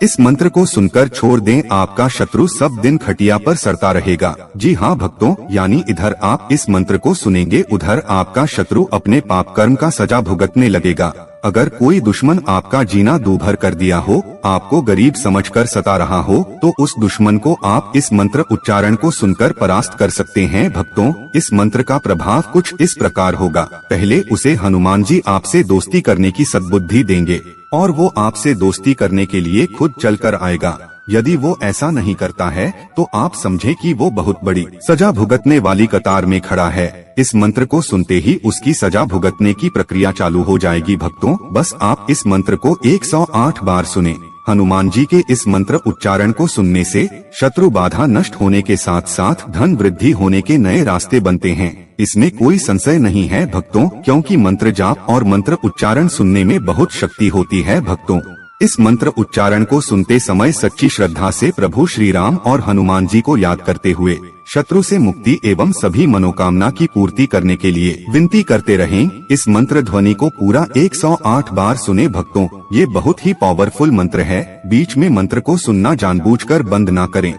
इस मंत्र को सुनकर छोड़ दें, आपका शत्रु सब दिन खटिया पर सड़ता रहेगा। जी हाँ भक्तों, यानी इधर आप इस मंत्र को सुनेंगे, उधर आपका शत्रु अपने पाप कर्म का सजा भुगतने लगेगा। अगर कोई दुश्मन आपका जीना दूभर कर दिया हो, आपको गरीब समझकर सता रहा हो, तो उस दुश्मन को आप इस मंत्र उच्चारण को सुनकर परास्त कर सकते हैं। भक्तों, इस मंत्र का प्रभाव कुछ इस प्रकार होगा। पहले उसे हनुमान जी आपसे दोस्ती करने की सद्बुद्धि देंगे और वो आपसे दोस्ती करने के लिए खुद चलकर आएगा। यदि वो ऐसा नहीं करता है तो आप समझे कि वो बहुत बड़ी सजा भुगतने वाली कतार में खड़ा है। इस मंत्र को सुनते ही उसकी सजा भुगतने की प्रक्रिया चालू हो जाएगी। भक्तों, बस आप इस मंत्र को 108 बार सुने। हनुमान जी के इस मंत्र उच्चारण को सुनने से शत्रु बाधा नष्ट होने के साथ साथ धन वृद्धि होने के नए रास्ते बनते हैं। इसमें कोई संशय नहीं है भक्तों, क्योंकि मंत्र जाप और मंत्र उच्चारण सुनने में बहुत शक्ति होती है। भक्तों, इस मंत्र उच्चारण को सुनते समय सच्ची श्रद्धा से प्रभु श्री राम और हनुमान जी को याद करते हुए शत्रु से मुक्ति एवं सभी मनोकामना की पूर्ति करने के लिए विनती करते रहें। इस मंत्र ध्वनि को पूरा 108 बार सुने। भक्तों, ये बहुत ही पावरफुल मंत्र है। बीच में मंत्र को सुनना जानबूझकर बंद ना करें।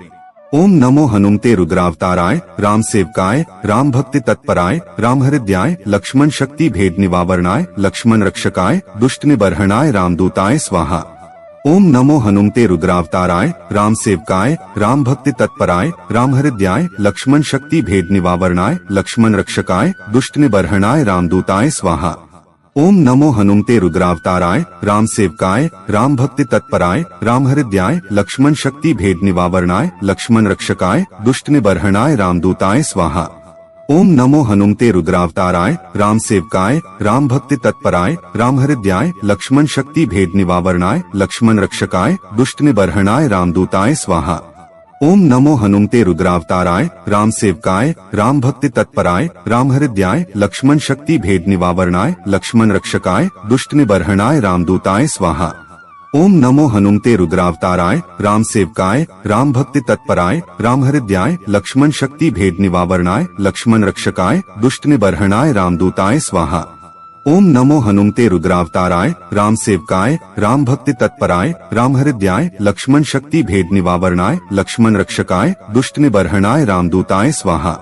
ओम नमो हनुमते रुद्रावताराय, राम सेवकाय, राम भक्ति तत्पराय, राम हृदयाय, लक्ष्मण शक्ति भेद निवारणाय, लक्ष्मण रक्षकाय, दुष्ट निबर्हणाय, रामदूताय स्वाहा। ओम नमो हनुमते रुद्रावताराय, राम सेवकाय, राम भक्ति तत्पराय, राम हृदयाय, लक्ष्मण शक्ति भेद निवारणाय, लक्ष्मण रक्षकाय, दुष्ट निबर्हणाय, रामदूताय स्वाहा। ओम नमो हनुमते रुद्रावताराय, राम सेवकाय, राम भक्ति तत्पराय, राम हृदयाय, लक्ष्मण शक्ति भेद निवारणाय, लक्ष्मण रक्षकाय, दुष्ट निबर्हणाय, रामदूताय स्वाहा। ओम नमो हनुमते रुद्रावताराय, राम सेवकाय, राम भक्ति तत्पराय, राम हृदयाय, लक्ष्मण शक्ति भेद निवारणाय, लक्ष्मण रक्षकाय, दुष्ट निबर्हणाय, रामदूताय स्वाहा। ओम नमो हनुमते रुद्रावताराय, राम सेवकाय, राम भक्ति तत्पराय, राम हृदयाय, लक्ष्मण शक्ति भेद निवारणाय, लक्ष्मण रक्षकाय, दुष्ट निबर्हणाय, रामदूताय स्वाहा। ओम नमो हनुमते रुद्रावताराय, राम सेवकाय, राम भक्ति तत्पराय, राम हृदयाय, लक्ष्मण शक्ति भेद निवारणाय, लक्ष्मण रक्षकाय, दुष्ट निबर्हणाय, रामदूताय स्वाहा। ओम नमो हनुमते रुद्रावताराय, राम सेवकाय, राम भक्ति तत्पराय, राम हृदयाय, लक्ष्मण शक्ति भेद निवारणाय, लक्ष्मण रक्षकाय, दुष्ट निबर्हणाय, रामदूताय स्वाहा।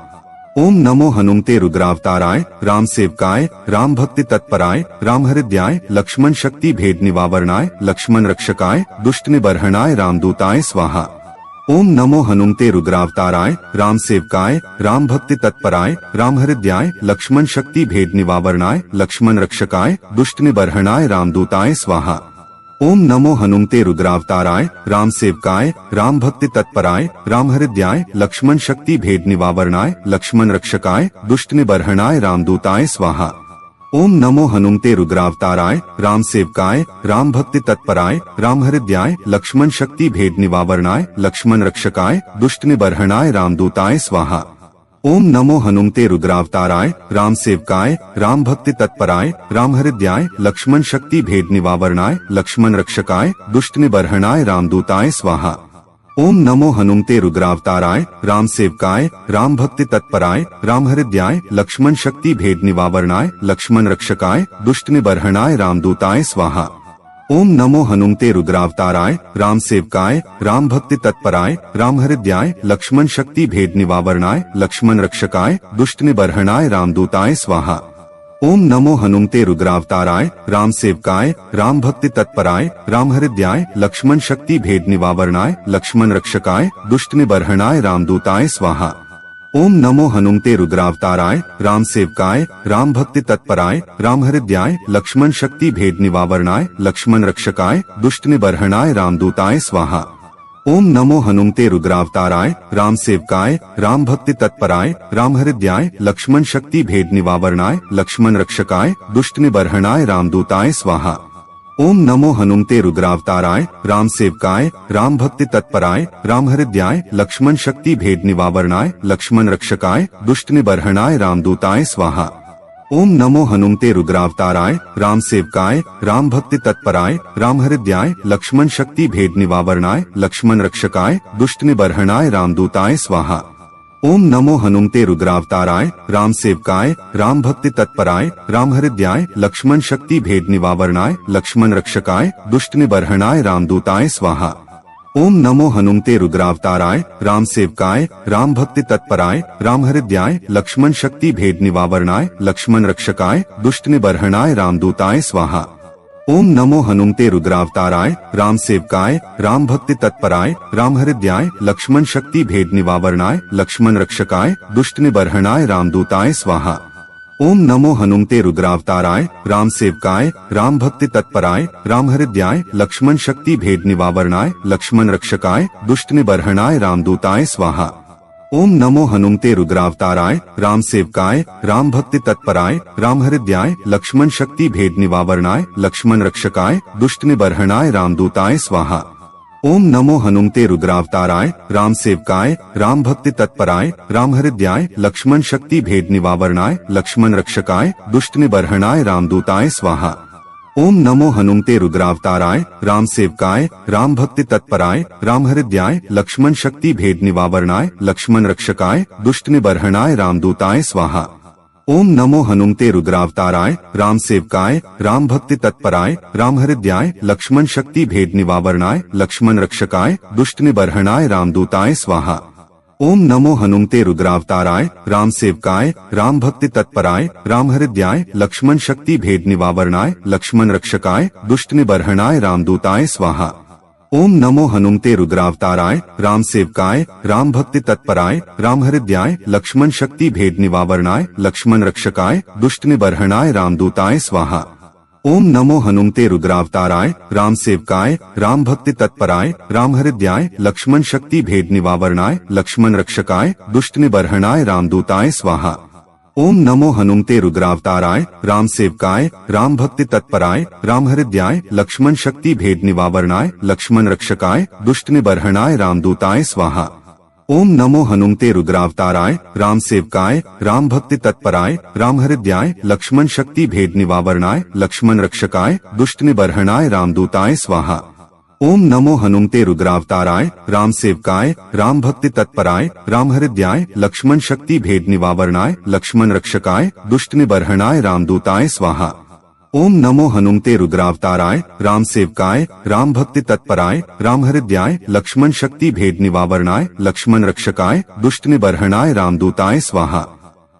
ओम नमो हनुमते रुद्रावताराय, राम सेवकाय, राम भक्ति तत्पराय, राम हृदयाय, लक्ष्मण शक्ति भेद निवारणाय, लक्ष्मण रक्षकाय, दुष्ट निबर्हणाय, रामदूताय स्वाहा। ओम नमो हनुमते रुद्रावताराय, राम सेवकाय, राम भक्ति तत्पराय, राम हृदयाय, लक्ष्मण शक्ति भेद निवारणाय, लक्ष्मण रक्षकाय, दुष्ट निबर्हणाय, रामदूताय स्वाहा। ओम नमो हनुमते रुद्रावताराय, राम सेवकाय, राम भक्ति तत्पराय, राम हृदयाय, लक्ष्मण शक्ति भेद निवारणाय, लक्ष्मण रक्षकाय, दुष्ट निबर्हणाय, रामदूताय स्वाहा। ओम नमो हनुमते रुद्रावताराय, राम सेवकाय, राम भक्ति तत्पराय, राम हृदयाय, लक्ष्मण शक्ति भेद निवारणाय, लक्ष्मण रक्षकाय, दुष्ट निबर्हणाय, रामदूताय स्वाहा। ओम नमो हनुमते रुद्रावताराय, राम सेवकाय, राम भक्ति तत्पराय, राम हृदयाय, लक्ष्मण शक्ति भेद निवारणाय, लक्ष्मण रक्षकाय, दुष्ट निबर्हणाय, रामदूताय स्वाहा। ओम नमो हनुमते रुद्रावताराय, राम सेवकाय, राम भक्ति तत्पराय, राम हृदयाय, लक्ष्मण शक्ति भेद निवारणाय, लक्ष्मण रक्षकाय, दुष्ट निबर्हणाय, रामदूताय स्वाहा। ओम नमो हनुमते रुद्रावताराय, राम सेवकाय, राम भक्ति तत्पराय, राम हृदयाय, लक्ष्मण शक्ति भेद निवारणाय, लक्ष्मण रक्षकाय, दुष्ट निबर्हणाय, रामदूताय स्वाहा। ओम नमो हनुमते रुद्रावताराय, राम सेवकाय, राम भक्ति तत्पराय, राम हृदयाय, लक्ष्मण शक्ति भेद निवारणाय, लक्ष्मण रक्षकाय, दुष्ट निबर्हणाय, रामदूताय स्वाहा। ओम नमो हनुमते रुद्रावताराय, राम सेवकाय, राम भक्ति तत्पराय, राम हृदयाय, लक्ष्मण शक्ति भेद निवारणाय, लक्ष्मण रक्षकाय, दुष्ट निबर्हणाय, रामदूताय स्वाहा। ओम नमो हनुमते रुद्रावताराय, राम सेवकाय, राम भक्ति तत्पराय, राम हृदयाय, लक्ष्मण शक्ति भेद निवारणाय, लक्ष्मण रक्षकाय, दुष्ट निबर्हणाय, रामदूताय स्वाहा। ओम नमो हनुमते रुद्रावताराय, राम सेवकाय, राम भक्ति तत्पराय, राम हृदयाय, लक्ष्मण शक्ति भेद निवारणाय, लक्ष्मण रक्षकाय, दुष्ट निबर्हणाय, रामदूताय स्वाहा। ओम नमो हनुमते रुद्रावताराय, राम सेवकाय, राम भक्ति तत्पराय, राम हृदयाय, लक्ष्मण शक्ति भेद निवारणाय, लक्ष्मण रक्षकाय, दुष्ट निबर्हणाय, रामदूताय स्वाहा। ओम नमो हनुमते रुद्रावताराय, राम सेवकाय, राम भक्ति तत्पराय, राम हृदयाय, लक्ष्मण शक्ति भेद निवारणाय, लक्ष्मण रक्षकाय, दुष्ट निबर्हणाय, रामदूताय स्वाहा। ओम नमो हनुमते रुद्रावताराय राम सेवकाय राम भक्ति तत्पराय राम हृदयाय लक्ष्मण शक्ति भेद निवारणाय लक्ष्मण रक्षकाय दुष्ट निबर्हणाय रामदूताय स्वाहा। ओम नमो हनुमते रुद्रावताराय राम सेवकाय राम भक्ति तत्पराय राम हृदयाय लक्ष्मण शक्ति भेद निवारणाय लक्ष्मण रक्षकाय दुष्ट निबर्हणाय रामदूताय स्वाहा। ओम नमो हनुमते रुद्रावताराय राम सेवकाय राम भक्ति तत्पराय राम हृदयाय लक्ष्मण शक्ति भेद निवारणाय लक्ष्मण रक्षकाय दुष्ट निबर्हणाय रामदूताय स्वाहा। ओम नमो हनुमते रुद्रावताराय राम सेवकाय राम भक्ति तत्पराय राम हृदयाय लक्ष्मण शक्ति भेद निवारणाय लक्ष्मण रक्षकाय दुष्ट निबर्हणाय रामदूताय स्वाहा। ओम नमो हनुमते रुद्रावताराय राम सेवकाय राम भक्ति तत्पराय राम हृदयाय लक्ष्मण शक्ति भेद निवारणाय लक्ष्मण रक्षकाय दुष्ट निबर्हणाय रामदूताय स्वाहा। ओम नमो हनुमते रुद्रावताराय राम सेवकाय राम भक्ति तत्पराय राम हृदयाय लक्ष्मण शक्ति भेद निवारणाय लक्ष्मण रक्षकाय दुष्ट निबर्हणाय रामदूताय स्वाहा। ओम नमो हनुमते रुद्रावताराय राम सेवकाय राम भक्ति तत्पराय राम हृदयाय लक्ष्मण शक्ति भेद निवारणाय लक्ष्मण रक्षकाय दुष्ट निबर्हणाय रामदूताय स्वाहा। ओम नमो हनुमते रुद्रावताराय राम सेवकाय राम भक्ति तत्पराय राम हृदयाय लक्ष्मण शक्ति भेद निवारणाय लक्ष्मण रक्षकाय दुष्ट निबर्हणाय रामदूताय स्वाहा। ओम नमो हनुमते रुद्रावताराय राम सेवकाय राम भक्ति तत्पराय राम हृदयाय लक्ष्मण शक्ति भेद निवारणाय लक्ष्मण रक्षकाय दुष्ट निबर्हणाय रामदूताय स्वाहा। ओम नमो हनुमते रुद्रावताराय राम सेवकाय राम भक्ति तत्पराय राम हृदयाय लक्ष्मण शक्ति भेद निवारणाय लक्ष्मण रक्षकाय दुष्ट निबर्हणाय रामदूताय स्वाहा। ओम नमो हनुमते रुद्रावताराय राम सेवकाय राम भक्ति तत्पराय राम हृदयाय लक्ष्मण शक्ति भेद निवारणाय लक्ष्मण रक्षकाय दुष्ट निबर्हणाय रामदूताय स्वाहा। ओम नमो हनुमते रुद्रावताराय राम सेवकाय राम भक्ति तत्पराय राम हृदयाय लक्ष्मण शक्ति भेद निवारणाय लक्ष्मण रक्षकाय दुष्ट निबर्हणाय रामदूताय स्वाहा। ओम नमो हनुमते रुद्रावताराय राम सेवकाय राम भक्ति तत्पराय राम हृदयाय लक्ष्मण शक्ति भेद निवारणाय लक्ष्मण रक्षकाय दुष्ट निबर्हणाय रामदूताय स्वाहा। ओम नमो हनुमते रुद्रावताराय राम सेवकाय राम भक्ति तत्पराय राम हृदयाय लक्ष्मण शक्ति भेद निवारणाय लक्ष्मण रक्षकाय दुष्ट निबर्हणाय रामदूताय स्वाहा।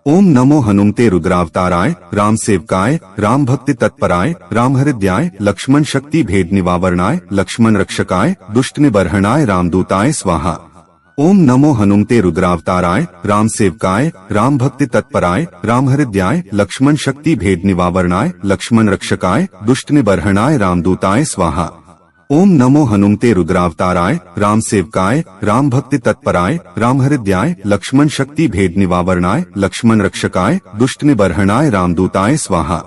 ओम नमो हनुमते रुद्रावताराय राम सेवकाय राम भक्ति तत्पराय राम हृदयाय लक्ष्मण शक्ति भेद निवारणाय लक्ष्मण रक्षकाय दुष्ट निबर्हणाय रामदूताय स्वाहा। ओम नमो हनुमते रुद्रावताराय राम सेवकाय राम भक्ति तत्पराय राम हृदयाय लक्ष्मण शक्ति भेद निवारणाय लक्ष्मण रक्षकाय दुष्ट निबर्हणाय रामदूताय स्वाहा। ओम नमो हनुमते रुद्रावताराय राम सेवकाय राम भक्ति तत्पराय राम हृदयाय लक्ष्मण शक्ति भेद निवारणाय लक्ष्मण रक्षकाय दुष्ट निबर्हणाय रामदूताय स्वाहा।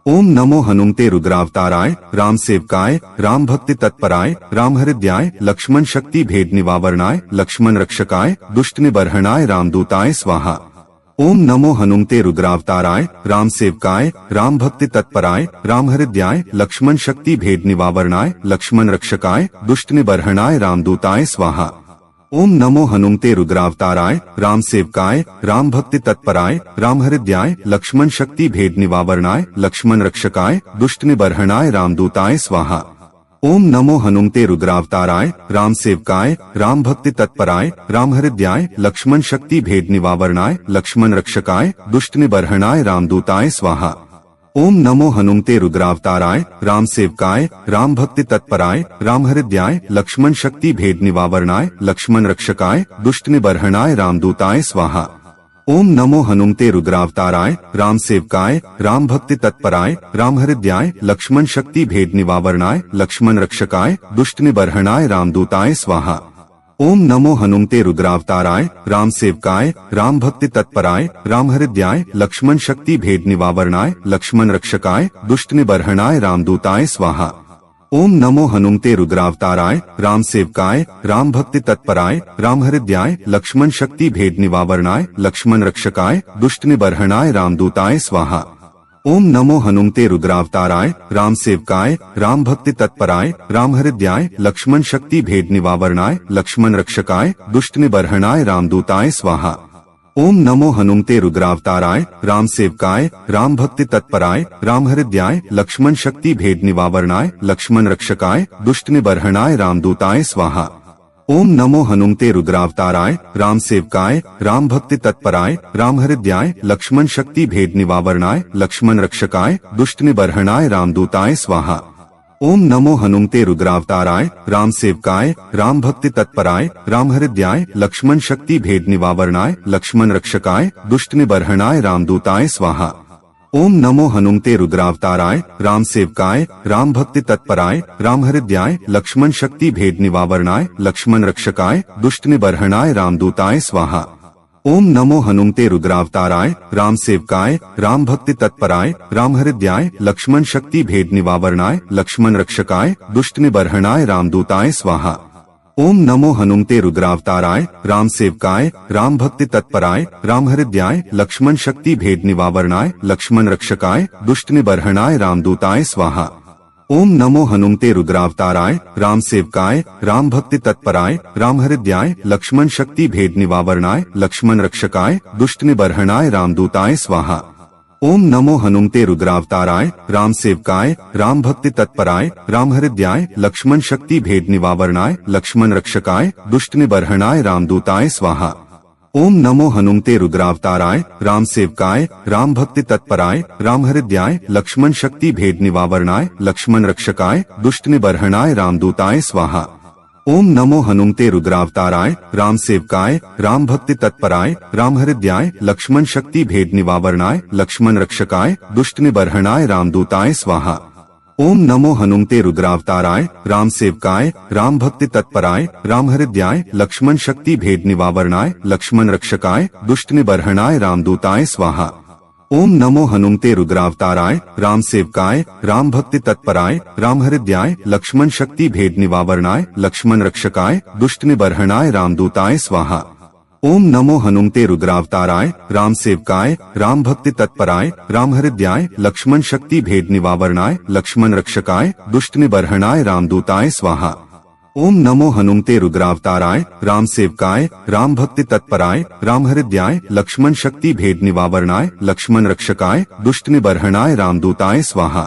ओम नमो हनुमते रुद्रावताराय राम सेवकाय राम भक्ति तत्पराय राम हृदयाय लक्ष्मण शक्ति भेद निवारणाय लक्ष्मण रक्षकाय दुष्ट निबर्हणाय रामदूताय स्वाहा। ओम नमो हनुमते रुद्रावताराय राम सेवकाय राम भक्ति तत्पराय राम हृदयाय लक्ष्मण शक्ति भेद निवारणाय लक्ष्मण रक्षकाय दुष्ट निबर्हणाय रामदूताय स्वाहा। ओम नमो हनुमते रुद्रावताराय राम सेवकाय राम भक्ति तत्पराय राम हृदयाय लक्ष्मण शक्ति भेद निवारणाय लक्ष्मण रक्षकाय दुष्ट निबर्हणाय रामदूताय स्वाहा। ओम नमो हनुमते रुद्रावताराय राम सेवकाय राम भक्ति तत्पराय राम हृदयाय लक्ष्मण शक्ति भेद निवारणाय लक्ष्मण रक्षकाय दुष्ट निबर्हणाय रामदूताय स्वाहा। ओम नमो हनुमते रुद्रावताराय राम सेवकाय राम भक्ति तत्पराय राम हृदयाय लक्ष्मण शक्ति भेद निवारणाय लक्ष्मण रक्षकाय दुष्ट निबर्हणाय रामदूताय स्वाहा। ओम नमो हनुमते रुद्रावताराय राम सेवकाय राम भक्ति तत्पराय राम हृदयाय लक्ष्मण शक्ति भेद निवारणाय लक्ष्मण रक्षकाय दुष्ट निबर्हणाय रामदूताय स्वाहा। ओम नमो हनुमते रुद्रावताराय राम सेवकाय राम भक्ति तत्पराय राम हृदयाय लक्ष्मण शक्ति भेद निवारणाय लक्ष्मण रक्षकाय दुष्ट निबर्हणाय रामदूताय स्वाहा। ओम नमो हनुमते रुद्रावताराय राम सेवकाय राम भक्ति तत्पराय राम हृदयाय लक्ष्मण शक्ति भेद निवारणाय लक्ष्मण रक्षकाय दुष्ट निबर्हणाय रामदूताय स्वाहा। ओम नमो हनुमते रुद्रावताराय राम सेवकाय राम भक्ति तत्पराय राम हृदयाय लक्ष्मण शक्ति भेद निवारणाय लक्ष्मण रक्षकाय दुष्ट निबर्हणाय रामदूताय स्वाहा। ओम नमो हनुमते रुद्रावताराय राम सेवकाय राम भक्ति तत्पराय राम हृदयाय लक्ष्मण शक्ति भेद निवारणाय लक्ष्मण रक्षकाय दुष्ट निबर्हणाय रामदूताय स्वाहा। ओम नमो हनुमते रुद्रावताराय राम सेवकाय राम भक्ति तत्पराय राम हृदयाय लक्ष्मण शक्ति भेद निवारणाय लक्ष्मण रक्षकाय दुष्ट निबर्हणाय रामदूताय स्वाहा। ओम नमो हनुमते रुद्रावताराय राम सेवकाय राम भक्ति तत्पराय राम हृदयाय लक्ष्मण शक्ति भेद निवारणाय लक्ष्मण रक्षकाय दुष्ट निबर्हणाय रामदूताय स्वाहा। ओम नमो हनुमते रुद्रावताराय राम सेवकाय राम भक्ति तत्पराय राम हृदयाय लक्ष्मण शक्ति भेद निवारणाय लक्ष्मण रक्षकाय दुष्ट निबर्हणाय रामदूताय स्वाहा। ओम नमो हनुमते रुद्रावताराय राम सेवकाय राम भक्ति तत्पराय राम हृदयाय लक्ष्मण शक्ति भेद निवारणाय लक्ष्मण रक्षकाय दुष्ट निबर्हणाय रामदूताय स्वाहा। ओम नमो हनुमते रुद्रावताराय राम सेवकाय राम भक्ति तत्पराय राम हृदयाय लक्ष्मण शक्ति भेद निवारणाय लक्ष्मण रक्षकाय दुष्ट निबर्हणाय रामदूताय स्वाहा। ओम नमो हनुमते रुद्रावताराय राम सेवकाय राम भक्ति तत्पराय राम हृदयाय लक्ष्मण शक्ति भेद निवारणाय लक्ष्मण रक्षकाय दुष्ट निबर्हणाय रामदूताय स्वाहा। ओम नमो हनुमते रुद्रावताराय राम सेवकाय राम भक्ति तत्पराय राम हृदयाय लक्ष्मण शक्ति भेद निवारणाय लक्ष्मण रक्षकाय दुष्ट निबर्हणाय रामदूताय स्वाहा। ओम नमो हनुमते रुद्रावताराय राम सेवकाय राम भक्ति तत्पराय राम हृदयाय लक्ष्मण शक्ति भेद निवारणाय लक्ष्मण रक्षकाय दुष्ट निबर्हणाय रामदूताय स्वाहा। ओम नमो हनुमते रुद्रावताराय राम सेवकाय राम भक्ति तत्पराय राम हृदयाय लक्ष्मण शक्ति भेद निवारणाय लक्ष्मण रक्षकाय दुष्ट निबर्हणाय रामदूताय स्वाहा। ओम नमो हनुमते रुद्रावताराय राम सेवकाय राम भक्ति तत्पराय राम हृदयाय लक्ष्मण शक्ति भेद निवारणाय लक्ष्मण रक्षकाय दुष्ट निबर्हणाय रामदूताय स्वाहा। ओम नमो हनुमते रुद्रावताराय राम सेवकाय राम भक्ति तत्पराय राम हृदयाय लक्ष्मण शक्ति भेद निवारणाय लक्ष्मण रक्षकाय दुष्ट निबर्हणाय रामदूताय स्वाहा। ओम नमो हनुमते रुद्रावताराय राम सेवकाय राम भक्ति तत्पराय राम हृदयाय लक्ष्मण शक्ति भेद निवारणाय लक्ष्मण रक्षकाय दुष्ट निबर्हणाय रामदूताय स्वाहा। ओम नमो हनुमते रुद्रावताराय राम सेवकाय राम भक्ति तत्पराय राम हृदयाय लक्ष्मण शक्ति भेद निवारणाय लक्ष्मण रक्षकाय दुष्ट निबर्हणाय रामदूताय स्वाहा।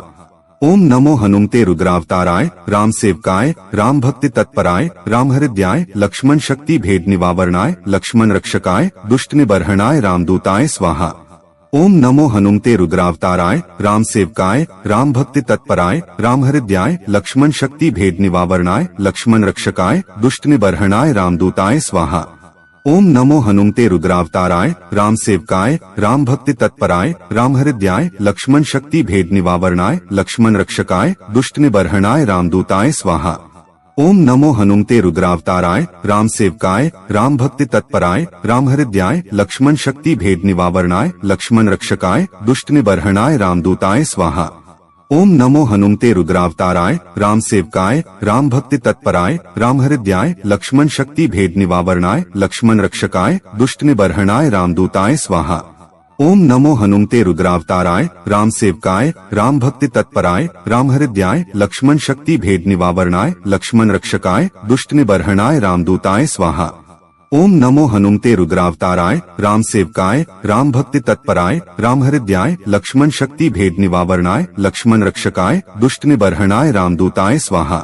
ओम नमो हनुमते रुद्रावताराय राम सेवकाय राम भक्ति तत्पराय राम हृदयाय लक्ष्मण शक्ति भेद निवारणाय लक्ष्मण रक्षकाय दुष्ट निबर्हणाय रामदूताय स्वाहा। ओम नमो हनुमते रुद्रावताराय राम सेवकाय राम भक्ति तत्पराय राम हृदयाय लक्ष्मण शक्ति भेद निवारणाय लक्ष्मण रक्षकाय दुष्ट निबर्हणाय रामदूताय स्वाहा। ओम नमो हनुमते रुद्रावताराय राम सेवकाय राम भक्ति तत्पराय राम हृदयाय लक्ष्मण शक्ति भेद निवारणाय लक्ष्मण रक्षकाय दुष्ट निबर्हणाय रामदूताय स्वाहा। ओम नमो हनुमते रुद्रावताराय राम सेवकाय राम भक्ति तत्पराय राम हृदयाय लक्ष्मण शक्ति भेद निवारणाय लक्ष्मण रक्षकाय दुष्ट निबर्हणाय रामदूताय स्वाहा। ओम नमो हनुमते रुद्रावताराय राम सेवकाय राम भक्ति तत्पराय राम हृदयाय लक्ष्मण शक्ति भेद निवारणाय लक्ष्मण रक्षकाय दुष्ट निबर्हणाय रामदूताय स्वाहा। ओम नमो हनुमते रुद्रावताराय राम सेवकाय राम भक्ति तत्पराय राम हृदयाय लक्ष्मण शक्ति भेद निवारणाय लक्ष्मण रक्षकाय दुष्ट निबर्हणाय रामदूताय स्वाहा। ओम नमो हनुमते रुद्रावताराय राम सेवकाय राम भक्ति तत्पराय राम हृदयाय लक्ष्मण शक्ति भेद निवारणाय लक्ष्मण रक्षकाय दुष्ट निबर्हणाय रामदूताय स्वाहा।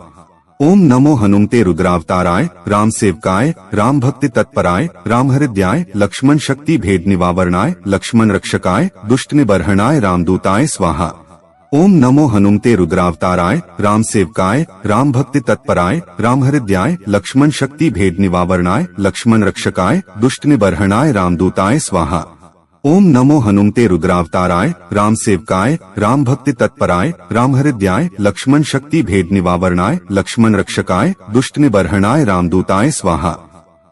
ओम नमो हनुमते रुद्रावताराय राम सेवकाय राम भक्ति तत्पराय राम हृदयाय लक्ष्मण शक्ति भेद निवारणाय लक्ष्मण रक्षकाय दुष्ट निबर्हणाय रामदूताय स्वाहा। ओम नमो हनुमते रुद्रावताराय राम सेवकाय राम भक्ति तत्पराय राम हृदयाय लक्ष्मण शक्ति भेद निवारणाय लक्ष्मण रक्षकाय दुष्ट निबर्हणाय रामदूताय स्वाहा। ओम नमो हनुमते रुद्रावताराय राम सेवकाय राम भक्ति तत्पराय राम हृदयाय लक्ष्मण शक्ति भेद निवारणाय लक्ष्मण रक्षकाय दुष्ट निबर्हणाय रामदूताय स्वाहा।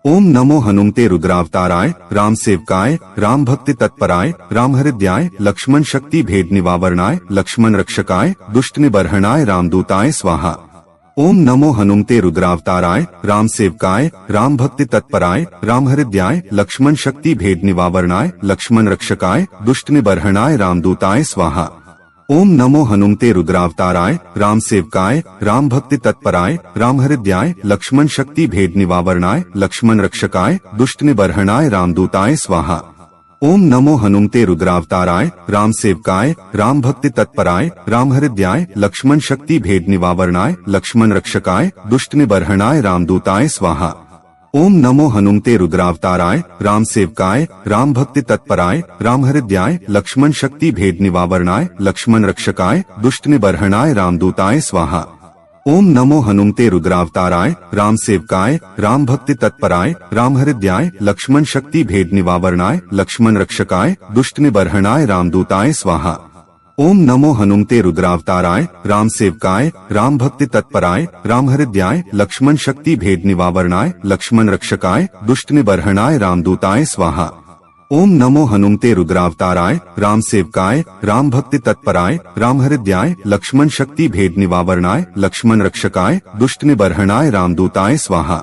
ओम नमो हनुमते रुद्रावताराय राम सेवकाय राम भक्ति तत्पराय राम हृदयाय लक्ष्मण शक्ति भेद निवारणाय लक्ष्मण रक्षकाय दुष्ट निबर्हणाय रामदूताय स्वाहा। ओम नमो हनुमते रुद्रावताराय राम सेवकाय राम भक्ति तत्पराय राम हृदयाय लक्ष्मण शक्ति भेद निवारणाय लक्ष्मण रक्षकाय दुष्ट निबर्हणाय रामदूताय स्वाहा। ओम नमो हनुमते रुद्रावताराय राम सेवकाय राम भक्ति तत्पराय राम हृदयाय लक्ष्मण शक्ति भेद निवारणाय लक्ष्मण रक्षकाय दुष्ट निबर्हणाय रामदूताय स्वाहा। ओम नमो हनुमते रुद्रावताराय राम सेवकाय राम भक्ति तत्पराय राम हृदयाय लक्ष्मण शक्ति भेद निवारणाय लक्ष्मण रक्षकाय दुष्ट निबर्हणाय रामदूताय स्वाहा। ओम नमो हनुमते रुद्रावताराय राम सेवकाय राम भक्ति तत्पराय राम हृदयाय लक्ष्मण शक्ति भेद निवारणाय लक्ष्मण रक्षकाय दुष्ट निबर्हणाय रामदूताय स्वाहा। ओम नमो हनुमते रुद्रावताराय राम सेवकाय राम भक्ति तत्पराय राम हृदयाय लक्ष्मण शक्ति भेद निवारणाय लक्ष्मण रक्षकाय दुष्ट निबर्हणाय रामदूताय स्वाहा। ओम नमो हनुमते रुद्रावताराय राम सेवकाय राम भक्ति तत्पराय राम हृदयाय लक्ष्मण शक्ति भेद निवारणाय लक्ष्मण रक्षकाय दुष्ट निबर्हणाय रामदूताय स्वाहा। ओम नमो हनुमते रुद्रावताराय राम सेवकाय राम भक्ति तत्पराय राम हृदयाय लक्ष्मण शक्ति भेद निवारणाय लक्ष्मण रक्षकाय दुष्ट निबर्हणाय रामदूताय स्वाहा।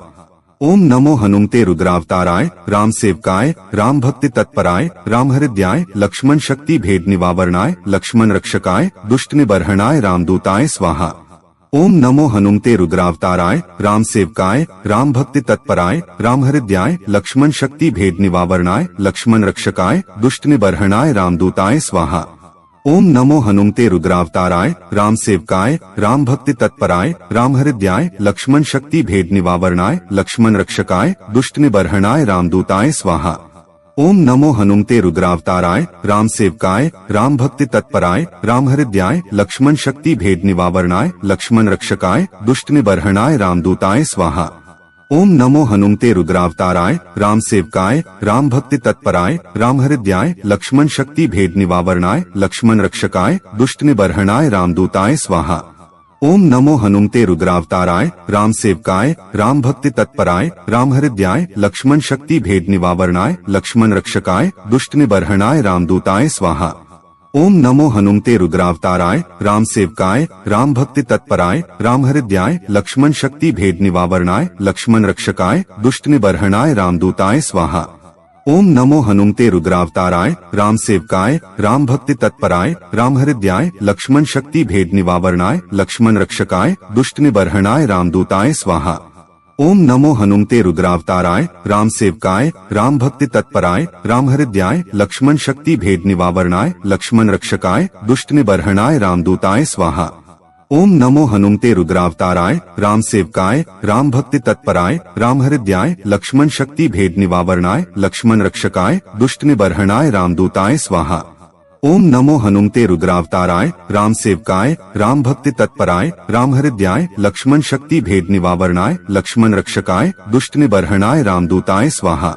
ओम नमो हनुमते रुद्रावताराय राम सेवकाय राम भक्ति तत्पराय राम हृदयाय लक्ष्मण शक्ति भेद निवारणाय लक्ष्मण रक्षकाय दुष्ट निबर्हणाय रामदूताय स्वाहा। ओम नमो हनुमते रुद्रावताराय राम सेवकाय राम भक्ति तत्पराय राम हृदयाय लक्ष्मण शक्ति भेद निवारणाय लक्ष्मण रक्षकाय दुष्ट निबर्हणाय रामदूताय स्वाहा। ओम नमो हनुमते रुद्रावताराय राम सेवकाय राम भक्ति तत्पराय राम हृदयाय लक्ष्मण शक्ति भेद निवारणाय लक्ष्मण रक्षकाय दुष्ट निबर्हणाय रामदूताय स्वाहा। ओम नमो हनुमते रुद्रावताराय राम सेवकाय राम भक्ति तत्पराय राम हृदयाय लक्ष्मण शक्ति भेद निवारणाय लक्ष्मण रक्षकाय दुष्ट निबर्हणाय रामदूताय स्वाहा। ओम नमो हनुमते रुद्रावताराय राम सेवकाय राम भक्ति तत्पराय राम हृदयाय लक्ष्मण शक्ति भेद निवारणाय लक्ष्मण रक्षकाय दुष्ट निबर्हणाय रामदूताय स्वाहा। ओम नमो हनुमते रुद्रावताराय राम सेवकाय राम भक्ति तत्पराय राम हृदयाय लक्ष्मण शक्ति भेद निवारणाय लक्ष्मण रक्षकाय दुष्ट निबर्हणाय रामदूताय स्वाहा। ओम नमो हनुमते रुद्रावताराय राम सेवकाय राम भक्ति तत्पराय राम हृदयाय लक्ष्मण शक्ति भेद निवारणाय लक्ष्मण रक्षकाय दुष्ट निबर्हणाय रामदूताय स्वाहा। ओम नमो हनुमते रुद्रावताराय राम सेवकाय राम भक्ति तत्पराय राम हृदयाय लक्ष्मण शक्ति भेद निवारणाय लक्ष्मण रक्षकाय दुष्ट निबर्हणाय रामदूताय स्वाहा। ओम नमो हनुमते रुद्रावताराय राम सेवकाय राम भक्ति तत्पराय राम हृदयाय लक्ष्मण शक्ति भेद निवारणाय लक्ष्मण रक्षकाय दुष्ट निबर्हणाय रामदूताय स्वाहा। ओम नमो हनुमते रुद्रावताराय राम सेवकाय राम भक्ति तत्पराय राम हृदयाय लक्ष्मण शक्ति भेद निवारणाय लक्ष्मण रक्षकाय दुष्ट निबर्हणाय रामदूताय स्वाहा। ओम नमो हनुमते रुद्रावताराय राम सेवकाय राम भक्ति तत्पराय राम हृदयाय लक्ष्मण शक्ति भेद निवारणाय लक्ष्मण रक्षकाय दुष्ट निबर्हणाय रामदूताय स्वाहा।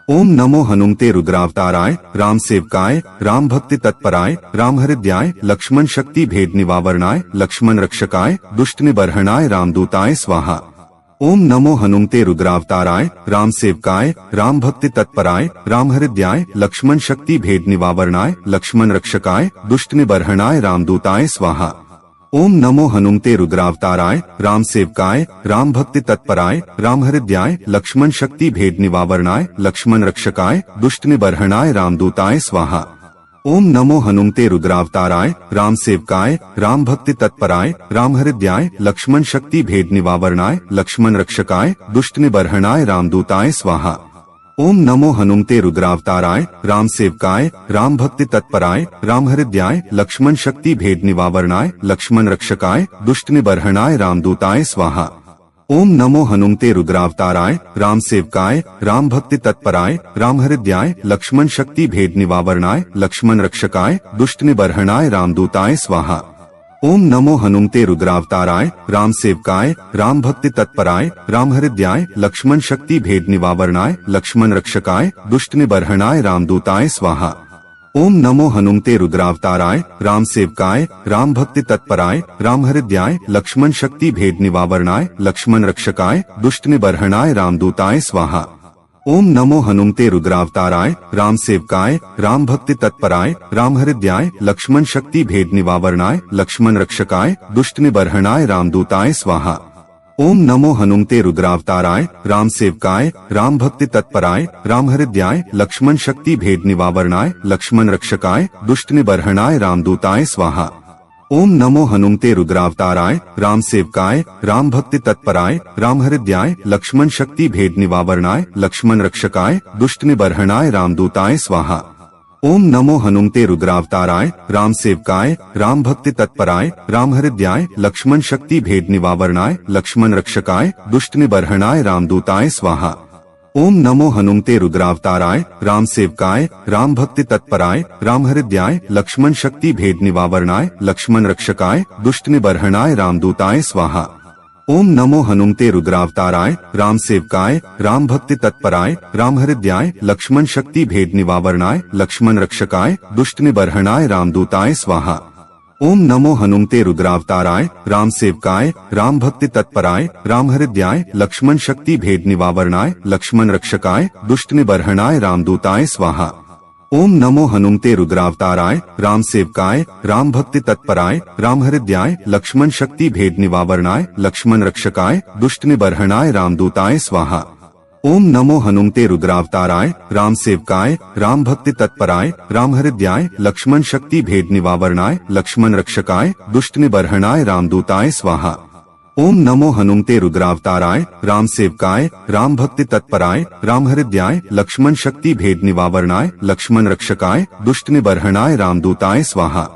ओम नमो हनुमते रुद्रावताराय राम सेवकाय राम भक्ति तत्पराय राम हृदयाय लक्ष्मण शक्ति भेद निवारणाय लक्ष्मण रक्षकाय दुष्ट निबर्हणाय रामदूताय स्वाहा। ओम नमो हनुमते रुद्रावताराय राम सेवकाय राम भक्ति तत्पराय राम हृदयाय लक्ष्मण शक्ति भेद निवारणाय लक्ष्मण रक्षकाय दुष्ट निबर्हणाय रामदूताय स्वाहा। ओम नमो हनुमते रुद्रावताराय राम सेवकाय राम भक्ति तत्पराय राम हृदयाय लक्ष्मण शक्ति भेद निवारणाय लक्ष्मण रक्षकाय दुष्ट निबर्हणाय रामदूताय स्वाहा। ओम नमो हनुमते रुद्रावताराय राम सेवकाय राम भक्ति तत्पराय राम हृदयाय लक्ष्मण शक्ति भेद निवारणाय लक्ष्मण रक्षकाय दुष्ट निबर्हणाय रामदूताय स्वाहा। ओम नमो हनुमते रुद्रावताराय राम सेवकाय राम भक्ति तत्पराय राम हृदयाय लक्ष्मण शक्ति भेद निवारणाय लक्ष्मण रक्षकाय दुष्ट निबर्हणाय रामदूताय स्वाहा। ओम नमो हनुमते रुद्रावताराय राम सेवकाय राम भक्ति तत्पराय राम हृदयाय लक्ष्मण शक्ति भेद निवारणाय लक्ष्मण रक्षकाय दुष्ट निबर्हणाय रामदूताय स्वाहा। ओम नमो हनुमते रुद्रावताराय राम सेवकाय राम भक्ति तत्पराय राम हृदयाय लक्ष्मण शक्ति भेद निवारणाय लक्ष्मण रक्षकाय दुष्ट निबर्हणाय रामदूताय स्वाहा। ओम नमो हनुमते रुद्रावताराय राम सेवकाय राम भक्ति तत्पराय राम हृदयाय लक्ष्मण शक्ति भेद निवारणाय लक्ष्मण रक्षकाय दुष्ट निबर्हणाय रामदूताय स्वाहा। ओम नमो हनुमते रुद्रावताराय राम सेवकाय राम भक्ति तत्पराय राम हृदयाय लक्ष्मण शक्ति भेद निवारणाय लक्ष्मण रक्षकाय दुष्ट निबर्हणाय रामदूताय स्वाहा। ओम नमो हनुमते रुद्रावताराय राम सेवकाय राम भक्ति तत्पराय राम हृदयाय लक्ष्मण शक्ति भेद निवारणाय लक्ष्मण रक्षकाय दुष्ट निबर्हणाय रामदूताय स्वाहा। ओम नमो हनुमते रुद्रावताराय राम सेवकाय राम भक्ति तत्पराय राम हृदयाय लक्ष्मण शक्ति भेद निवारणाय लक्ष्मण रक्षकाय दुष्ट निबर्हणाय रामदूताय स्वाहा। ओम नमो हनुमते रुद्रावताराय राम सेवकाय राम भक्ति तत्पराय राम हृदयाय लक्ष्मण शक्ति भेद निवारणाय लक्ष्मण रक्षकाय दुष्ट निबर्हणाय रामदूताय स्वाहा। ओम नमो हनुमते रुद्रावताराय राम सेवकाय राम भक्ति तत्पराय राम हृदयाय लक्ष्मण शक्ति भेद निवारणाय लक्ष्मण रक्षकाय दुष्ट निबर्हणाय रामदूताय स्वाहा। ओम नमो हनुमते रुद्रावताराय राम सेवकाय राम भक्ति तत्पराय राम हृदयाय लक्ष्मण शक्ति भेद निवारणाय लक्ष्मण रक्षकाय दुष्ट निबर्हणाय रामदूताय स्वाहा। ओम नमो हनुमते रुद्रावताराय राम सेवकाय राम भक्ति तत्पराय राम हृदयाय लक्ष्मण शक्ति भेद निवारणाय लक्ष्मण रक्षकाय दुष्ट निबर्हणाय रामदूताय स्वाहा। ओम नमो हनुमते रुद्रावताराय राम सेवकाय राम भक्ति तत्पराय राम हृदयाय लक्ष्मण शक्ति भेद निवारणाय लक्ष्मण रक्षकाय दुष्ट निबर्हणाय रामदूताय स्वाहा। ओम नमो हनुमते रुद्रावताराय राम सेवकाय राम भक्ति तत्पराय राम हृदयाय लक्ष्मण शक्ति भेद निवारणाय लक्ष्मण रक्षकाय दुष्ट निबर्हणाय रामदूताय स्वाहा। ओम नमो हनुमते रुद्रावताराय राम सेवकाय राम भक्ति तत्पराय राम हृदयाय लक्ष्मण शक्ति भेद निवारणाय लक्ष्मण रक्षकाय दुष्ट निबर्हणाय रामदूताय स्वाहा।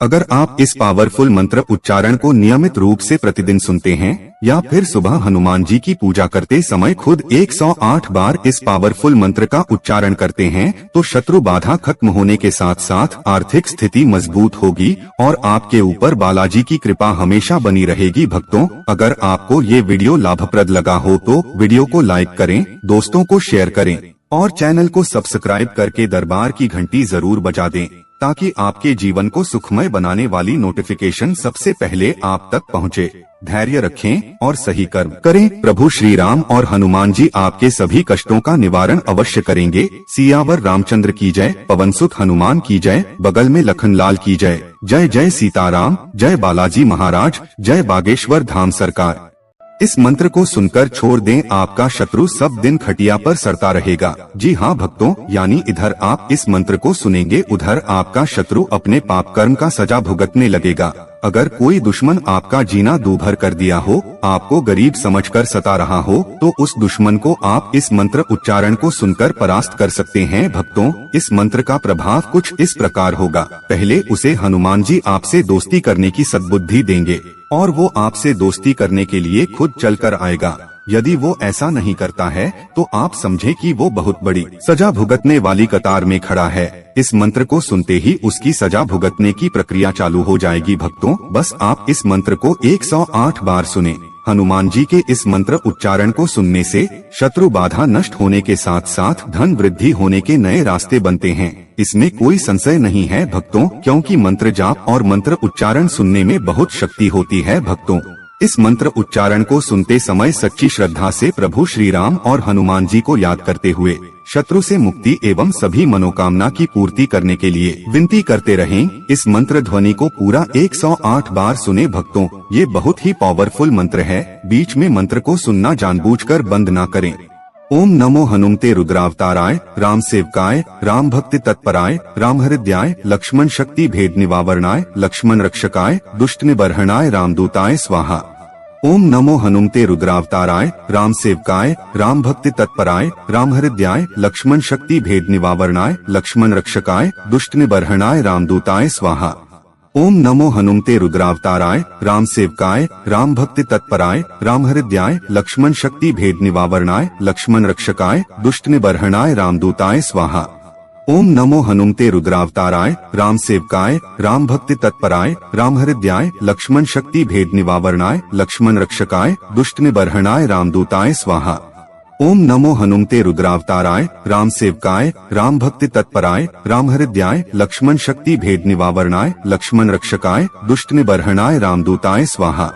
अगर आप इस पावरफुल मंत्र उच्चारण को नियमित रूप से प्रतिदिन सुनते हैं या फिर सुबह हनुमान जी की पूजा करते समय खुद 108 बार इस पावरफुल मंत्र का उच्चारण करते हैं तो शत्रु बाधा खत्म होने के साथ साथ आर्थिक स्थिति मजबूत होगी और आपके ऊपर बालाजी की कृपा हमेशा बनी रहेगी। भक्तों, अगर आपको ये वीडियो लाभप्रद लगा हो तो वीडियो को लाइक करें, दोस्तों को शेयर करें और चैनल को सब्सक्राइब करके दरबार की घंटी जरूर बजा दें ताकि आपके जीवन को सुखमय बनाने वाली नोटिफिकेशन सबसे पहले आप तक पहुंचे। धैर्य रखें और सही कर्म करें। प्रभु श्री राम और हनुमान जी आपके सभी कष्टों का निवारण अवश्य करेंगे। सियावर रामचंद्र की जय, पवनसुत हनुमान की जय, बगल में लखनलाल की जय। जय जय सीताराम, जय बालाजी महाराज, जय बागेश्वर धाम सरकार। इस मंत्र को सुनकर छोड़ दें, आपका शत्रु सब दिन खटिया पर सड़ता रहेगा। जी हाँ भक्तों, यानी इधर आप इस मंत्र को सुनेंगे उधर आपका शत्रु अपने पाप कर्म का सजा भुगतने लगेगा। अगर कोई दुश्मन आपका जीना दूभर कर दिया हो, आपको गरीब समझकर सता रहा हो, तो उस दुश्मन को आप इस मंत्र उच्चारण को सुनकर परास्त कर सकते हैं। भक्तों, इस मंत्र का प्रभाव कुछ इस प्रकार होगा। पहले उसे हनुमान जी आपसे दोस्ती करने की सद्बुद्धि देंगे और वो आपसे दोस्ती करने के लिए खुद चलकर आएगा। यदि वो ऐसा नहीं करता है तो आप समझे कि वो बहुत बड़ी सजा भुगतने वाली कतार में खड़ा है। इस मंत्र को सुनते ही उसकी सजा भुगतने की प्रक्रिया चालू हो जाएगी। भक्तों, बस आप इस मंत्र को 108 बार सुने। हनुमान जी के इस मंत्र उच्चारण को सुनने से शत्रु बाधा नष्ट होने के साथ साथ धन वृद्धि होने के नए रास्ते बनते हैं। इसमें कोई संशय नहीं है भक्तों, क्योंकि मंत्र जाप और मंत्र उच्चारण सुनने में बहुत शक्ति होती है। भक्तों, इस मंत्र उच्चारण को सुनते समय सच्ची श्रद्धा से प्रभु श्री राम और हनुमान जी को याद करते हुए शत्रु से मुक्ति एवं सभी मनोकामना की पूर्ति करने के लिए विनती करते रहें। इस मंत्र ध्वनि को पूरा 108 बार सुने। भक्तों, ये बहुत ही पावरफुल मंत्र है। बीच में मंत्र को सुनना जानबूझकर बंद ना करें। ओम नमो हनुमते रुद्रावताराय राम सेवकाय राम भक्ति तत्पराय राम हृदयाय लक्ष्मण शक्ति भेद निवारणाय लक्ष्मण रक्षकाय दुष्ट निबर्हणाय रामदूताय स्वाहा। ओम नमो हनुमते रुद्रावताराय राम सेवकाय राम भक्ति तत्पराय राम हृदयाय लक्ष्मण शक्ति भेद निवारणाय लक्ष्मण रक्षकाय दुष्ट निबर्हणाय रामदूताय स्वाहा। ओम नमो हनुमते रुद्रावताराय राम सेवकाय राम भक्ति तत्पराय राम हृदयाय लक्ष्मण शक्ति भेद निवारणाय लक्ष्मण रक्षकाय दुष्ट निबर्हणाय रामदूताय स्वाहा। ओम नमो हनुमते रुद्रावताराय राम सेवकाय राम भक्ति तत्पराय राम हृदयाय लक्ष्मण शक्ति भेद निवारणाय लक्ष्मण रक्षकाय दुष्ट निबर्हणाय रामदूताय स्वाहा। ओम नमो हनुमते रुद्रावताराय राम सेवकाय राम भक्ति तत्पराय राम हृदयाय लक्ष्मण शक्ति भेद निवारणाय लक्ष्मण रक्षकाय दुष्ट निबर्हणाय रामदूताय स्वाहा।